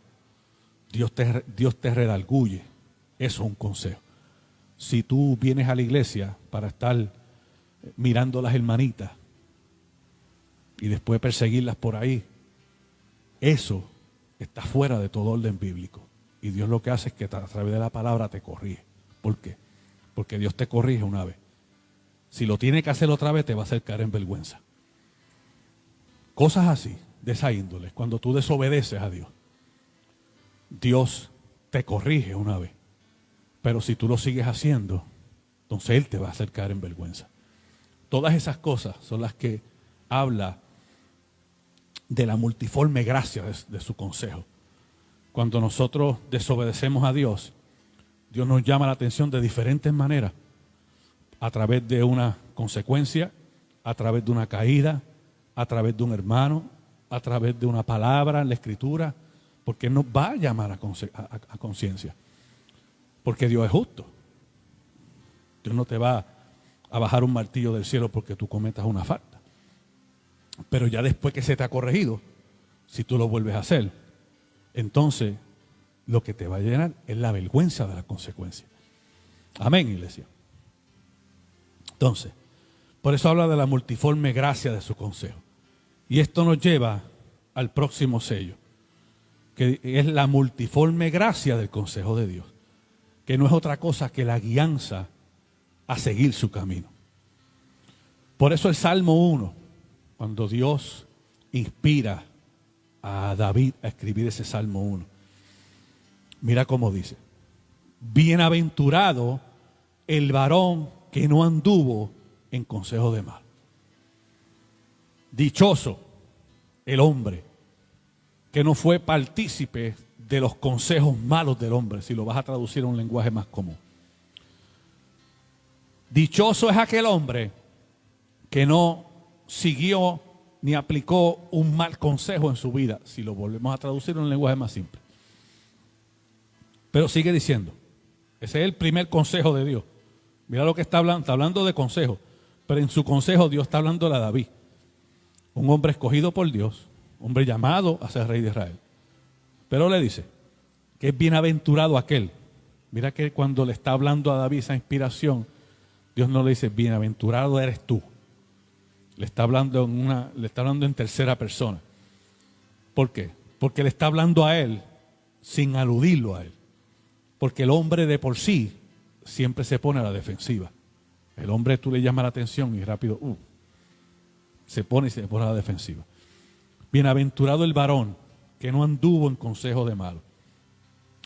Dios te redarguye. Eso es un consejo. Si tú vienes a la iglesia para estar mirando a las hermanitas y después perseguirlas por ahí, eso está fuera de todo orden bíblico. Y Dios lo que hace es que a través de la palabra te corrige. ¿Por qué? Porque Dios te corrige una vez. Si lo tiene que hacer otra vez, te va a hacer caer en vergüenza. Cosas así, de esa índole, cuando tú desobedeces a Dios, Dios te corrige una vez. Pero si tú lo sigues haciendo, entonces Él te va a hacer caer en vergüenza. Todas esas cosas son las que habla de la multiforme gracia de su consejo. Cuando nosotros desobedecemos a Dios, Dios nos llama la atención de diferentes maneras, a través de una consecuencia, a través de una caída, a través de un hermano, a través de una palabra en la Escritura, porque Él nos va a llamar a conciencia. Porque Dios es justo. Dios no te va a bajar un martillo del cielo porque tú cometas una falta. Pero ya después que se te ha corregido, si tú lo vuelves a hacer, entonces lo que te va a llenar es la vergüenza de la consecuencia. Amén, iglesia. Entonces, por eso habla de la multiforme gracia de su consejo. Y esto nos lleva al próximo sello, que es la multiforme gracia del consejo de Dios, que no es otra cosa que la guianza a seguir su camino. Por eso el Salmo 1, cuando Dios inspira a David a escribir ese Salmo 1, mira cómo dice: bienaventurado el varón que no anduvo en consejo de mal. Dichoso el hombre que no fue partícipe de los consejos malos del hombre, si lo vas a traducir a un lenguaje más común. Dichoso es aquel hombre que no siguió ni aplicó un mal consejo en su vida, si lo volvemos a traducir a un lenguaje más simple. Pero sigue diciendo, ese es el primer consejo de Dios. Mira lo que está hablando de consejo, pero en su consejo Dios está hablando a David, un hombre escogido por Dios, hombre llamado a ser rey de Israel. Pero le dice que es bienaventurado aquel. Mira que cuando le está hablando a David esa inspiración, Dios no le dice bienaventurado eres tú. Le está hablando en tercera persona. ¿Por qué? Porque le está hablando a él sin aludirlo a él. Porque el hombre de por sí siempre se pone a la defensiva. El hombre tú le llamas la atención y rápido se pone a la defensiva. Bienaventurado el varón que no anduvo en consejo de malo.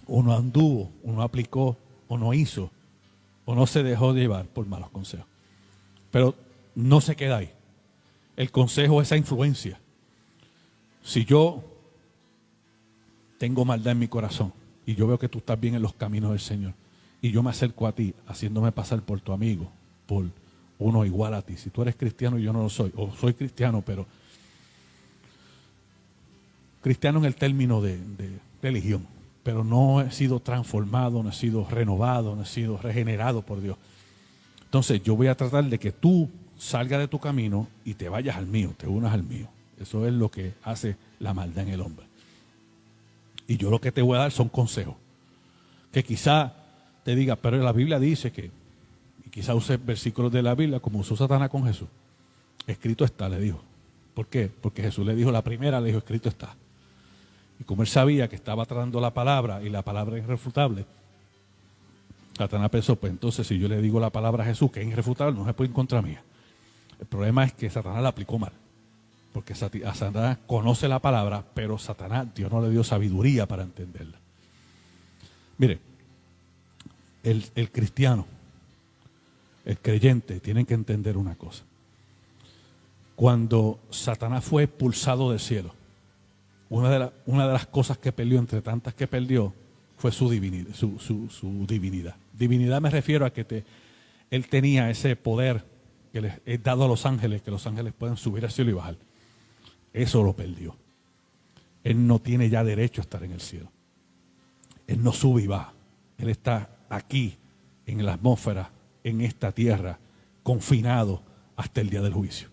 O no anduvo, o no aplicó, o no hizo, o no se dejó llevar por malos consejos. Pero no se queda ahí. El consejo es esa influencia. Si yo tengo maldad en mi corazón y yo veo que tú estás bien en los caminos del Señor y yo me acerco a ti haciéndome pasar por tu amigo, por uno igual a ti. Si tú eres cristiano y yo no lo soy, o soy cristiano, pero cristiano en el término de religión, pero no he sido transformado, no he sido renovado, no he sido regenerado por Dios. Entonces yo voy a tratar de que tú salgas de tu camino y te vayas al mío, te unas al mío. Eso es lo que hace la maldad en el hombre. Y yo lo que te voy a dar son consejos. Que quizá te diga, pero la Biblia dice que, y quizá use versículos de la Biblia como usó Satanás con Jesús. Escrito está, le dijo. ¿Por qué? Porque Jesús le dijo la primera, le dijo, escrito está. Y como él sabía que estaba tratando la palabra y la palabra es irrefutable, Satanás pensó, pues entonces si yo le digo la palabra a Jesús que es irrefutable, no se puede ir en contra mía. El problema es que Satanás la aplicó mal. Porque Satanás conoce la palabra, pero Dios no le dio sabiduría para entenderla. Mire, el cristiano, el creyente, tienen que entender una cosa. Cuando Satanás fue expulsado del cielo, una de las cosas que perdió, entre tantas que perdió, fue su divinidad. Su divinidad. Divinidad me refiero a que él tenía ese poder que les he dado a los ángeles, que los ángeles pueden subir al cielo y bajar. Eso lo perdió. Él no tiene ya derecho a estar en el cielo. Él no sube y baja. Él está aquí, en la atmósfera, en esta tierra, confinado hasta el día del juicio.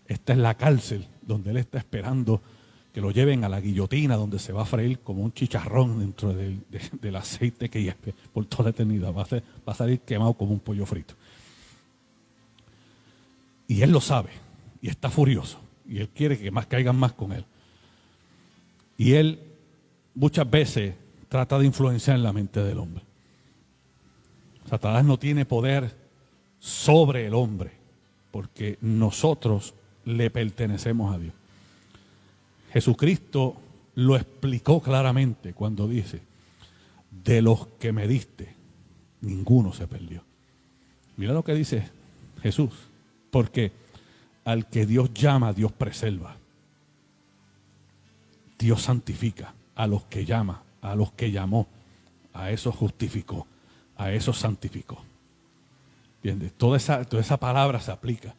Esta es la cárcel donde él está esperando que lo lleven a la guillotina donde se va a freír como un chicharrón dentro del aceite que hierve por toda la eternidad. Va a salir quemado como un pollo frito. Y él lo sabe y está furioso y él quiere que más caigan más con él. Y él muchas veces trata de influenciar en la mente del hombre. Satanás no tiene poder sobre el hombre porque nosotros le pertenecemos a Dios. Jesucristo lo explicó claramente cuando dice: de los que me diste, ninguno se perdió. Mira lo que dice Jesús, porque al que Dios llama, Dios preserva. Dios santifica a los que llama, a los que llamó, a esos justificó, a esos santificó. ¿Entiendes? Toda esa palabra se aplica.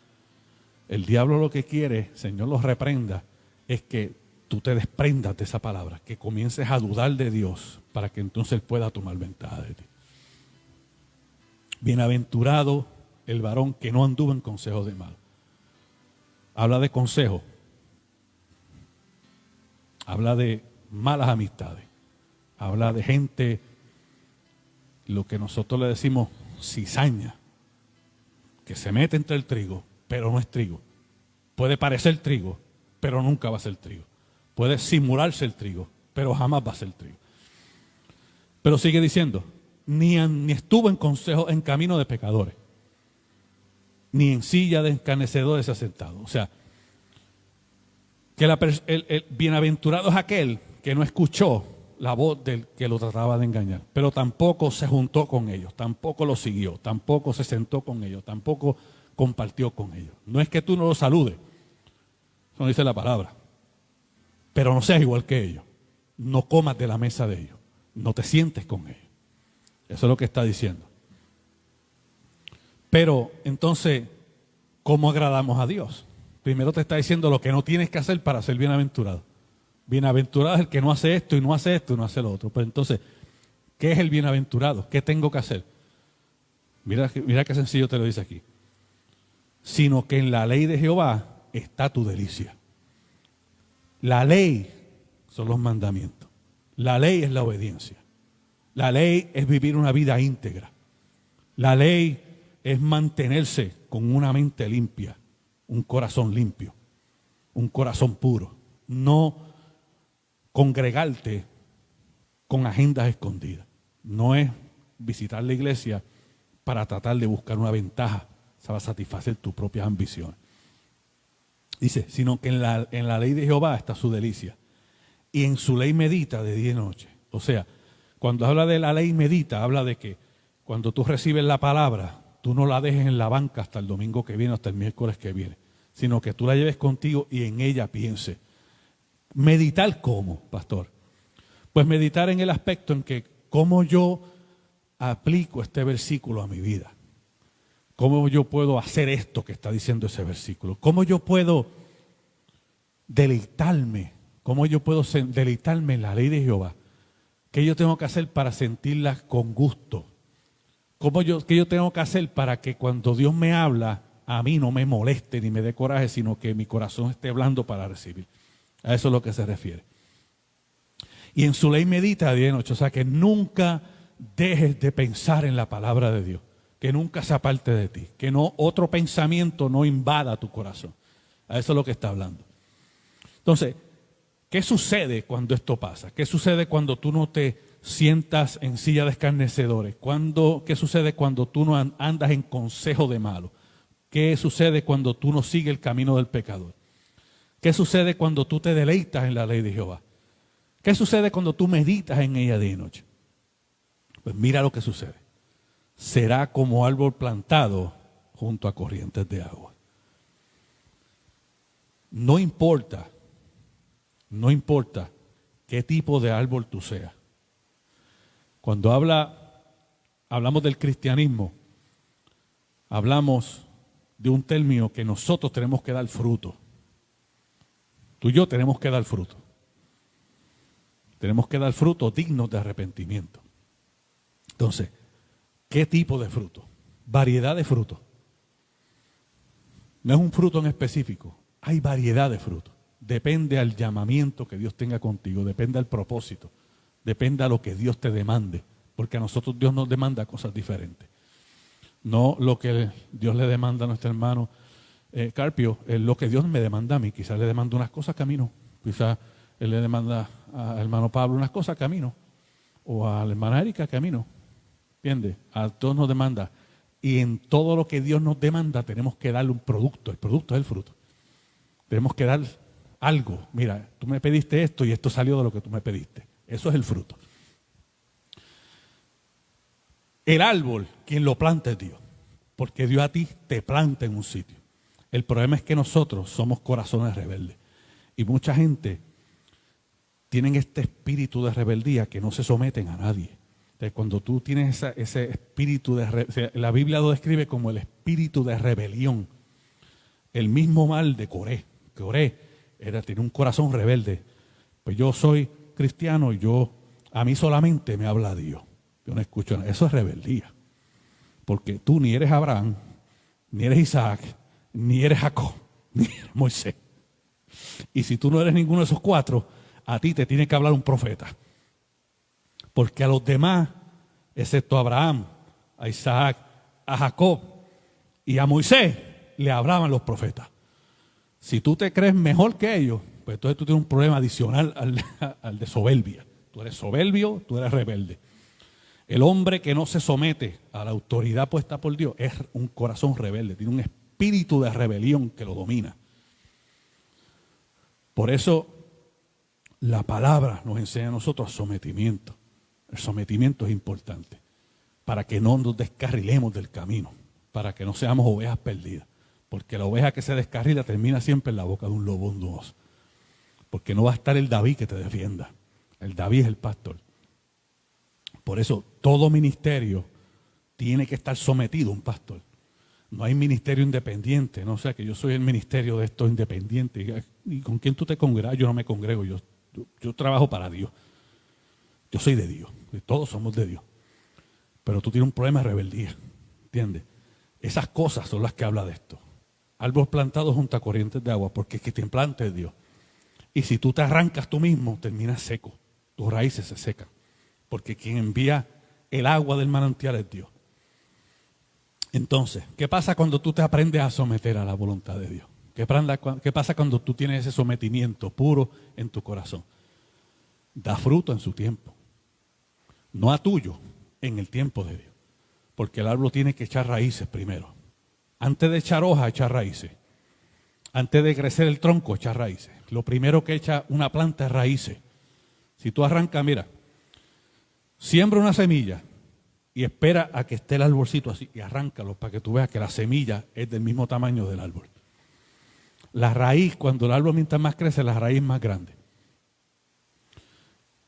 El diablo lo que quiere, Señor los reprenda, es que tú te desprendas de esa palabra, que comiences a dudar de Dios para que entonces Él pueda tomar ventaja de ti. Bienaventurado el varón que no anduvo en consejos de mal. Habla de consejo. Habla de malas amistades. Habla de gente, lo que nosotros le decimos cizaña, que se mete entre el trigo, pero no es trigo. Puede parecer trigo, pero nunca va a ser trigo. Puede simularse el trigo, pero jamás va a ser trigo. Pero sigue diciendo, ni estuvo en consejo, en camino de pecadores, ni en silla de escarnecedores se ha sentado. O sea, que el bienaventurado es aquel que no escuchó la voz del que lo trataba de engañar, pero tampoco se juntó con ellos, tampoco lo siguió, tampoco se sentó con ellos, tampoco compartió con ellos. No es que tú no los saludes, eso no dice la palabra, pero no seas igual que ellos, no comas de la mesa de ellos, no te sientes con ellos. Eso es lo que está diciendo. Pero entonces, ¿cómo agradamos a Dios? Primero te está diciendo lo que no tienes que hacer para ser bienaventurado. Bienaventurado es el que no hace esto y no hace esto y no hace lo otro. Pero entonces, ¿qué es el bienaventurado? ¿Qué tengo que hacer? Mira qué sencillo te lo dice aquí. Sino que en la ley de Jehová está tu delicia. La ley son los mandamientos. La ley es la obediencia. La ley es vivir una vida íntegra. La ley es mantenerse con una mente limpia, un corazón limpio, un corazón puro. No congregarte con agendas escondidas. No es visitar la iglesia para tratar de buscar una ventaja, para satisfacer tus propias ambiciones. Dice, sino que en la ley de Jehová está su delicia, y en su ley medita de día y noche. O sea, cuando habla de la ley medita, habla de que cuando tú recibes la palabra, tú no la dejes en la banca hasta el domingo que viene, hasta el miércoles que viene, sino que tú la lleves contigo y en ella pienses. ¿Meditar cómo, pastor? Pues meditar en el aspecto en que cómo yo aplico este versículo a mi vida. ¿Cómo yo puedo hacer esto que está diciendo ese versículo? ¿Cómo yo puedo deleitarme? ¿Cómo yo puedo deleitarme en la ley de Jehová? ¿Qué yo tengo que hacer para sentirla con gusto? ¿Qué yo tengo que hacer para que cuando Dios me habla, a mí no me moleste ni me dé coraje, sino que mi corazón esté blando para recibir? A eso es lo que se refiere. Y en su ley medita de día y noche. O sea, que nunca dejes de pensar en la palabra de Dios. Que nunca se aparte de ti. Que no otro pensamiento no invada tu corazón. A eso es lo que está hablando. Entonces, ¿qué sucede cuando esto pasa? ¿Qué sucede cuando tú no te sientas en silla de escarnecedores? ¿Qué sucede cuando tú no andas en consejo de malo? ¿Qué sucede cuando tú no sigues el camino del pecador? ¿Qué sucede cuando tú te deleitas en la ley de Jehová? ¿Qué sucede cuando tú meditas en ella día y noche? Pues mira lo que sucede. Será como árbol plantado junto a corrientes de agua. No importa qué tipo de árbol tú seas. Cuando hablamos del cristianismo, hablamos de un término que nosotros tenemos que dar fruto. Tú y yo tenemos que dar fruto. Tenemos que dar frutos dignos de arrepentimiento. Entonces, ¿qué tipo de fruto? Variedad de frutos. No es un fruto en específico, hay variedad de frutos. depende al llamamiento que Dios tenga contigo, depende al propósito, depende a lo que Dios te demande, porque a nosotros Dios nos demanda cosas diferentes. No lo que Dios le demanda a nuestro hermano Carpio, es lo que Dios me demanda a mí. Quizás le demanda unas cosas que a mí no. Quizás Él le demanda al hermano Pablo unas cosas que a mí no. O a la hermana Erika que a mí no. ¿Entiendes? A todos nos demanda. Y en todo lo que Dios nos demanda tenemos que darle un producto. El producto es el fruto. Tenemos que dar algo. Mira, tú me pediste esto y esto salió de lo que tú me pediste. Eso es el fruto. El árbol, quien lo planta es Dios. Porque Dios a ti te planta en un sitio. El problema es que nosotros somos corazones rebeldes. Y mucha gente tienen este espíritu de rebeldía que no se someten a nadie. Entonces, cuando tú tienes ese espíritu la Biblia lo describe como el espíritu de rebelión. El mismo mal de Coré. Coré tiene un corazón rebelde. Pues yo soy cristiano y a mí solamente me habla Dios. Yo no escucho nada. Eso es rebeldía. Porque tú ni eres Abraham, ni eres Isaac, ni eres Jacob, ni eres Moisés. Y si tú no eres ninguno de esos cuatro, a ti te tiene que hablar un profeta. Porque a los demás, excepto a Abraham, a Isaac, a Jacob y a Moisés, le hablaban los profetas. Si tú te crees mejor que ellos, pues entonces tú tienes un problema adicional al de soberbia. Tú eres soberbio, tú eres rebelde. El hombre que no se somete a la autoridad puesta por Dios es un corazón rebelde, tiene un espíritu de rebelión que lo domina. Por eso la palabra nos enseña a nosotros sometimiento. El sometimiento es importante para que no nos descarrilemos del camino, para que no seamos ovejas perdidas. Porque la oveja que se descarrila termina siempre en la boca de un lobo bondadoso. Porque no va a estar el David que te defienda. El David es el pastor. Por eso todo ministerio tiene que estar sometido a un pastor. No hay ministerio independiente, no, o sea que yo soy el ministerio de estos independientes. ¿Y con quién tú te congregas? Yo no me congrego, yo trabajo para Dios. Yo soy de Dios, todos somos de Dios. Pero tú tienes un problema de rebeldía, ¿entiendes? Esas cosas son las que habla de esto. Árboles plantados junto a corrientes de agua, porque es que te plante Dios. Y si tú te arrancas tú mismo, terminas seco. Tus raíces se secan. Porque quien envía el agua del manantial es Dios. Entonces, ¿qué pasa cuando tú te aprendes a someter a la voluntad de Dios? ¿Qué pasa cuando tú tienes ese sometimiento puro en tu corazón? Da fruto en su tiempo. No a tuyo, en el tiempo de Dios. Porque el árbol tiene que echar raíces primero. Antes de echar hojas, echar raíces. Antes de crecer el tronco, echar raíces. Lo primero que echa una planta es raíces. Si tú arrancas, mira, siembra una semilla y espera a que esté el arbolcito así y arráncalo para que tú veas que la semilla es del mismo tamaño del árbol. La raíz, cuando el árbol mientras más crece, la raíz más grande.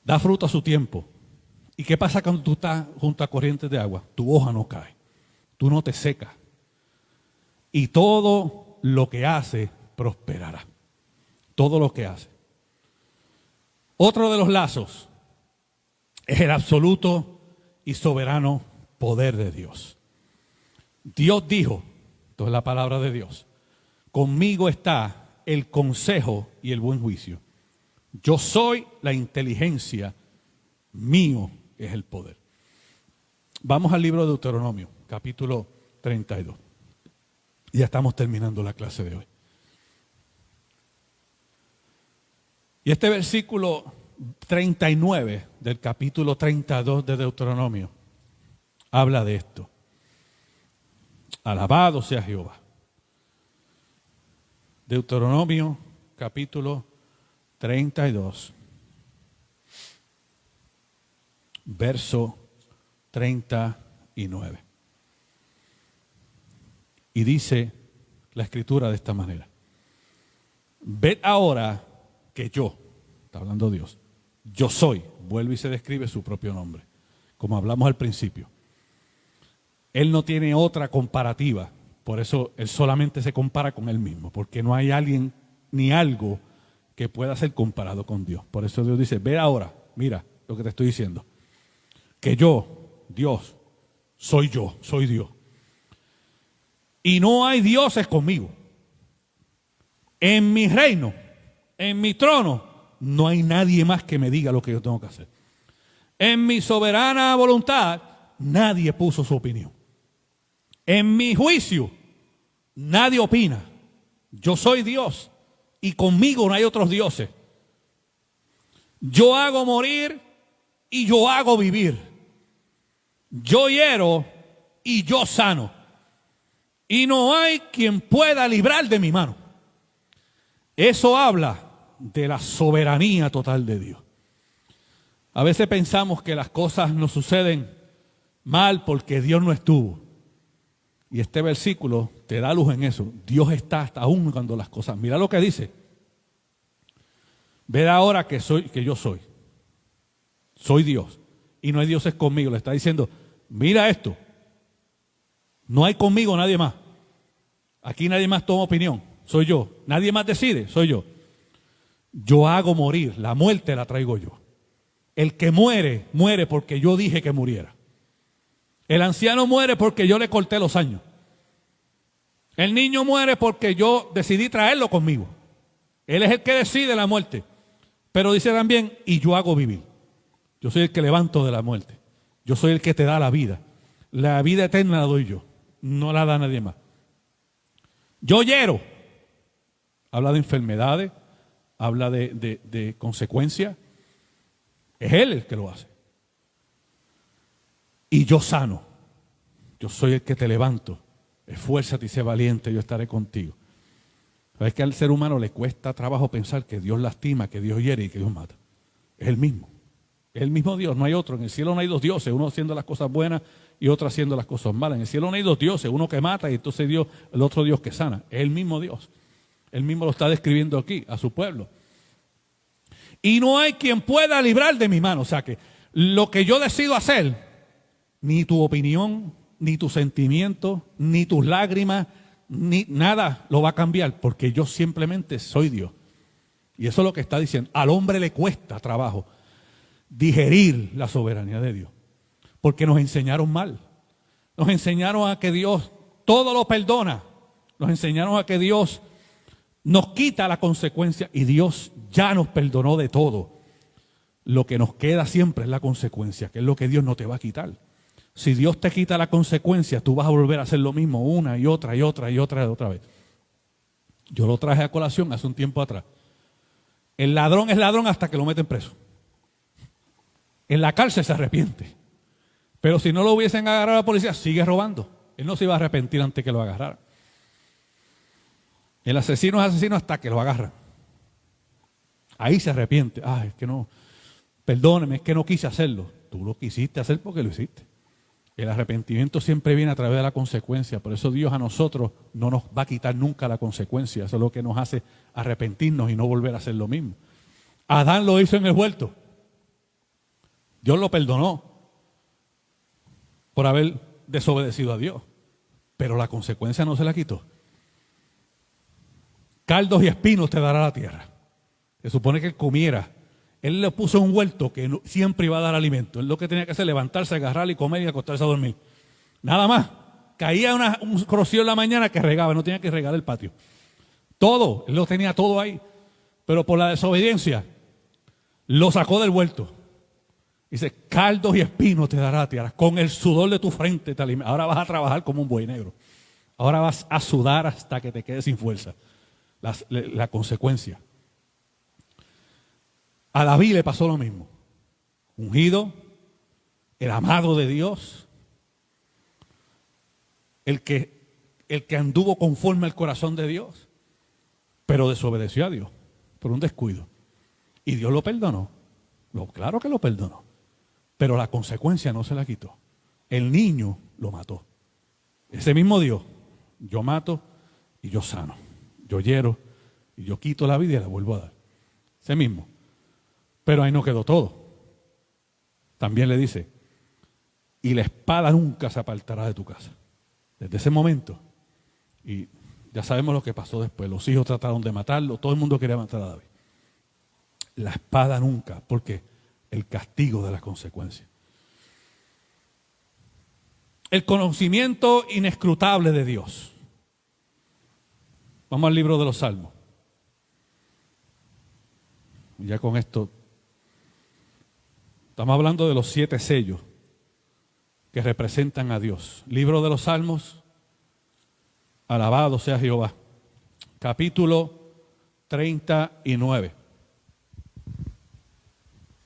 Da fruto a su tiempo. ¿Y qué pasa cuando tú estás junto a corrientes de agua? Tu hoja no cae, tú no te secas. Y todo lo que hace prosperará. Todo lo que hace. Otro de los lazos es el absoluto y soberano poder de Dios. Dios dijo, esto es la palabra de Dios, conmigo está el consejo y el buen juicio. Yo soy la inteligencia, mío es el poder. Vamos al libro de Deuteronomio, capítulo 32. Ya estamos terminando la clase de hoy. Y este versículo 39 del capítulo 32 de Deuteronomio habla de esto. Alabado sea Jehová. Deuteronomio capítulo 32, verso 39. Y dice la escritura de esta manera. Ved ahora que yo, está hablando Dios, yo soy, vuelve y se describe su propio nombre, como hablamos al principio. Él no tiene otra comparativa, por eso él solamente se compara con él mismo, porque no hay alguien ni algo que pueda ser comparado con Dios. Por eso Dios dice, ve ahora, mira lo que te estoy diciendo, que yo, Dios, soy Dios. Y no hay dioses conmigo. En mi reino En mi trono no hay nadie más que me diga lo que yo tengo que hacer. En mi soberana voluntad nadie puso su opinión. En mi juicio nadie opina. Yo soy Dios y conmigo no hay otros dioses. Yo hago morir y yo hago vivir. Yo hiero y yo sano. Y no hay quien pueda librar de mi mano. Eso habla de la soberanía total de Dios. A veces pensamos que las cosas nos suceden mal porque Dios no estuvo. Y este versículo te da luz en eso. Dios está hasta aún cuando las cosas. Mira lo que dice. Ved ahora que yo soy. Soy Dios. Y no hay dioses conmigo. Le está diciendo, mira esto. No hay conmigo nadie más. Aquí nadie más toma opinión. Soy yo. Nadie más decide. Soy yo. Yo hago morir. La muerte la traigo yo. El que muere, muere porque yo dije que muriera. El anciano muere porque yo le corté los años. El niño muere porque yo decidí traerlo conmigo. Él es el que decide la muerte. Pero dice también, y yo hago vivir. Yo soy el que levanto de la muerte. Yo soy el que te da la vida. La vida eterna la doy yo. No la da nadie más. Yo hiero. Habla de enfermedades. Habla de consecuencias. Es Él el que lo hace. Y yo sano. Yo soy el que te levanto. Esfuérzate y sé valiente, yo estaré contigo. ¿Sabes que al ser humano le cuesta trabajo pensar que Dios lastima, que Dios hiere y que Dios mata? Es el mismo. Es el mismo Dios, no hay otro. En el cielo no hay dos dioses, uno haciendo las cosas buenas y otro haciendo las cosas malas. En el cielo no hay dos dioses, uno que mata y entonces Dios, el otro Dios que sana. Es el mismo Dios. Él mismo lo está describiendo aquí a su pueblo. Y no hay quien pueda librar de mi mano. O sea que lo que yo decido hacer, ni tu opinión, ni tu sentimiento, ni tus lágrimas, ni nada lo va a cambiar, porque yo simplemente soy Dios. Y eso es lo que está diciendo. Al hombre le cuesta trabajo digerir la soberanía de Dios, porque nos enseñaron mal. Nos enseñaron a que Dios todo lo perdona. Nos enseñaron a que Dios nos quita la consecuencia y Dios ya nos perdonó de todo. Lo que nos queda siempre es la consecuencia, que es lo que Dios no te va a quitar. Si Dios te quita la consecuencia, tú vas a volver a hacer lo mismo una y otra y otra y otra y otra vez. Yo lo traje a colación hace un tiempo atrás. El ladrón es ladrón hasta que lo meten preso. En la cárcel se arrepiente. Pero si no lo hubiesen agarrado a la policía, sigue robando. Él no se iba a arrepentir antes que lo agarraran. El asesino es asesino hasta que lo agarran. Ahí se arrepiente. Ay, es que no, perdóneme, es que no quise hacerlo. Tú lo quisiste hacer porque lo hiciste. El arrepentimiento siempre viene a través de la consecuencia. Por eso Dios a nosotros no nos va a quitar nunca la consecuencia. Eso es lo que nos hace arrepentirnos y no volver a hacer lo mismo. Adán lo hizo en el huerto. Dios lo perdonó por haber desobedecido a Dios. Pero la consecuencia no se la quitó. Caldos y espinos te dará la tierra. Se supone que él comiera. Él le puso un huerto que siempre iba a dar alimento. Él lo que tenía que hacer es levantarse, agarrar y comer y acostarse a dormir. Nada más. Caía un rocío en la mañana que regaba. No tenía que regar el patio. Todo. Él lo tenía todo ahí. Pero por la desobediencia lo sacó del huerto. Dice, caldos y espinos te dará la tierra. Con el sudor de tu frente te alimentarás. Ahora vas a trabajar como un buey negro. Ahora vas a sudar hasta que te quedes sin fuerza. La consecuencia. A David le pasó lo mismo. Ungido, el amado de Dios, el que anduvo conforme al corazón de Dios, pero desobedeció a Dios por un descuido. Y Dios lo perdonó. Claro que lo perdonó. Pero la consecuencia no se la quitó. El niño lo mató. Ese mismo Dios, yo mato y yo sano. Yo hiero y yo quito la vida y la vuelvo a dar. Ese mismo. Pero ahí no quedó todo. También le dice, y la espada nunca se apartará de tu casa. Desde ese momento, y ya sabemos lo que pasó después. Los hijos trataron de matarlo, todo el mundo quería matar a David. La espada nunca, porque el castigo de las consecuencias. El conocimiento inescrutable de Dios. Vamos al libro de los Salmos. ya con esto, estamos hablando de los 7 sellos que representan a Dios. Libro de los Salmos, alabado sea Jehová. Capítulo 39.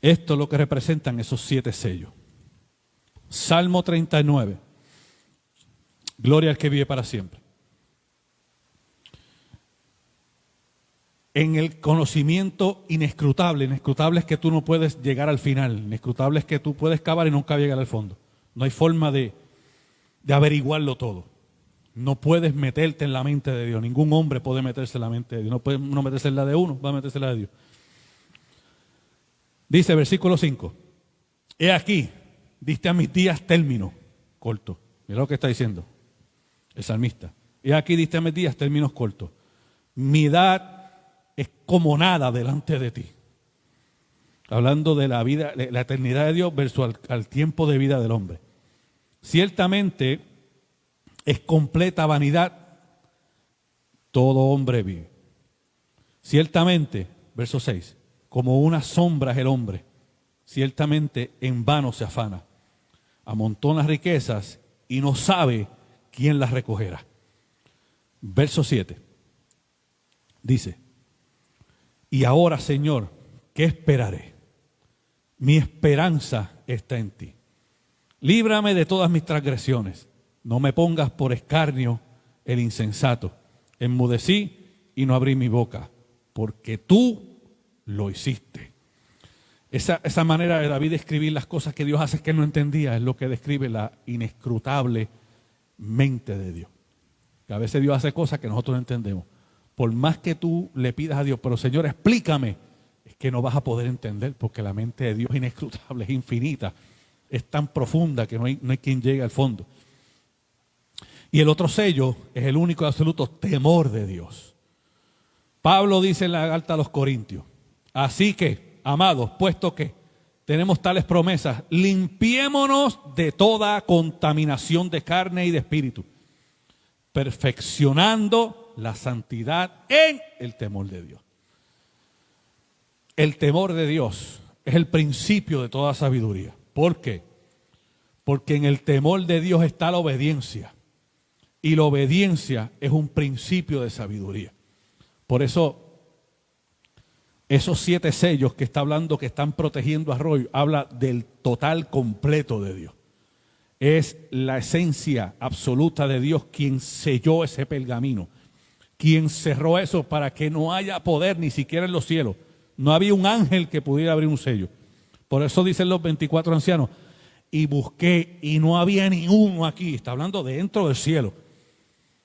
Esto es lo que representan esos 7 sellos. Salmo 39. Gloria al que vive para siempre. En el conocimiento inescrutable, inescrutable es que tú no puedes llegar al final, inescrutable es que tú puedes cavar y nunca llegar al fondo. No hay forma de averiguarlo todo. No puedes meterte en la mente de Dios. Ningún hombre puede meterse en la mente de Dios. No puede uno meterse en la de uno, va a meterse en la de Dios. Dice versículo 5. He aquí, diste a mis días término corto. Mira lo que está diciendo el salmista. He aquí, diste a mis días términos cortos. Mi edad es como nada delante de ti. Hablando de la vida, la eternidad de Dios versus al tiempo de vida del hombre. Ciertamente es completa vanidad, todo hombre vive. Ciertamente, verso 6, como una sombra es el hombre, ciertamente en vano se afana. Amontona riquezas y no sabe quién las recogerá. Verso 7, dice, y ahora, Señor, ¿qué esperaré? Mi esperanza está en ti. Líbrame de todas mis transgresiones. No me pongas por escarnio el insensato. Enmudecí y no abrí mi boca, porque tú lo hiciste. Esa manera de David de escribir las cosas que Dios hace que no entendía es lo que describe la inescrutable mente de Dios. Que a veces Dios hace cosas que nosotros no entendemos. Por más que tú le pidas a Dios, pero Señor, explícame, es que no vas a poder entender, porque la mente de Dios es inescrutable, es infinita, es tan profunda que no hay quien llegue al fondo. Y el otro sello es el único y absoluto temor de Dios. Pablo dice en la carta a los Corintios, así que, amados, puesto que tenemos tales promesas, limpiémonos de toda contaminación de carne y de espíritu, perfeccionando la santidad en el temor de Dios. El temor de Dios es el principio de toda sabiduría. ¿Por qué? Porque en el temor de Dios está la obediencia. Y la obediencia es un principio de sabiduría. Por eso, esos 7 sellos que está hablando, que están protegiendo a Arroyo, habla del total completo de Dios. Es la esencia absoluta de Dios quien selló ese pergamino, quien cerró eso para que no haya poder ni siquiera en los cielos. No había un ángel que pudiera abrir un sello. Por eso dicen los 24 ancianos, y busqué y no había ni uno aquí. Está hablando dentro del cielo.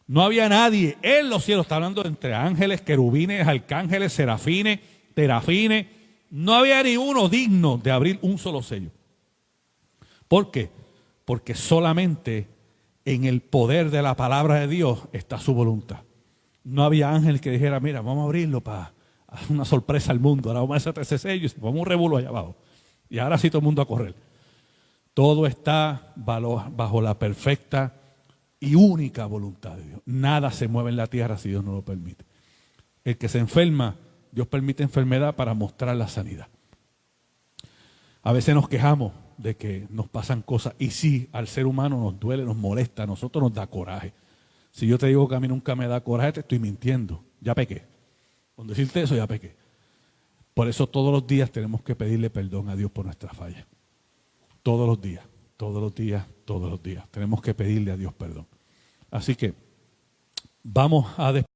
No había nadie en los cielos. Está hablando entre ángeles, querubines, arcángeles, serafines, terafines. No había ni uno digno de abrir un solo sello. ¿Por qué? Porque solamente en el poder de la palabra de Dios está su voluntad. No había ángel que dijera, mira, vamos a abrirlo para una sorpresa al mundo. Ahora vamos a hacer ese sello y vamos a un revuelo allá abajo. Y ahora sí todo el mundo a correr. Todo está bajo la perfecta y única voluntad de Dios. Nada se mueve en la tierra si Dios no lo permite. El que se enferma, Dios permite enfermedad para mostrar la sanidad. A veces nos quejamos de que nos pasan cosas y sí, al ser humano nos duele, nos molesta, a nosotros nos da coraje. Si yo te digo que a mí nunca me da coraje, te estoy mintiendo. Ya pequé. Con decirte eso ya pequé. Por eso todos los días tenemos que pedirle perdón a Dios por nuestras fallas. Todos los días, todos los días, todos los días. Tenemos que pedirle a Dios perdón. Así que vamos a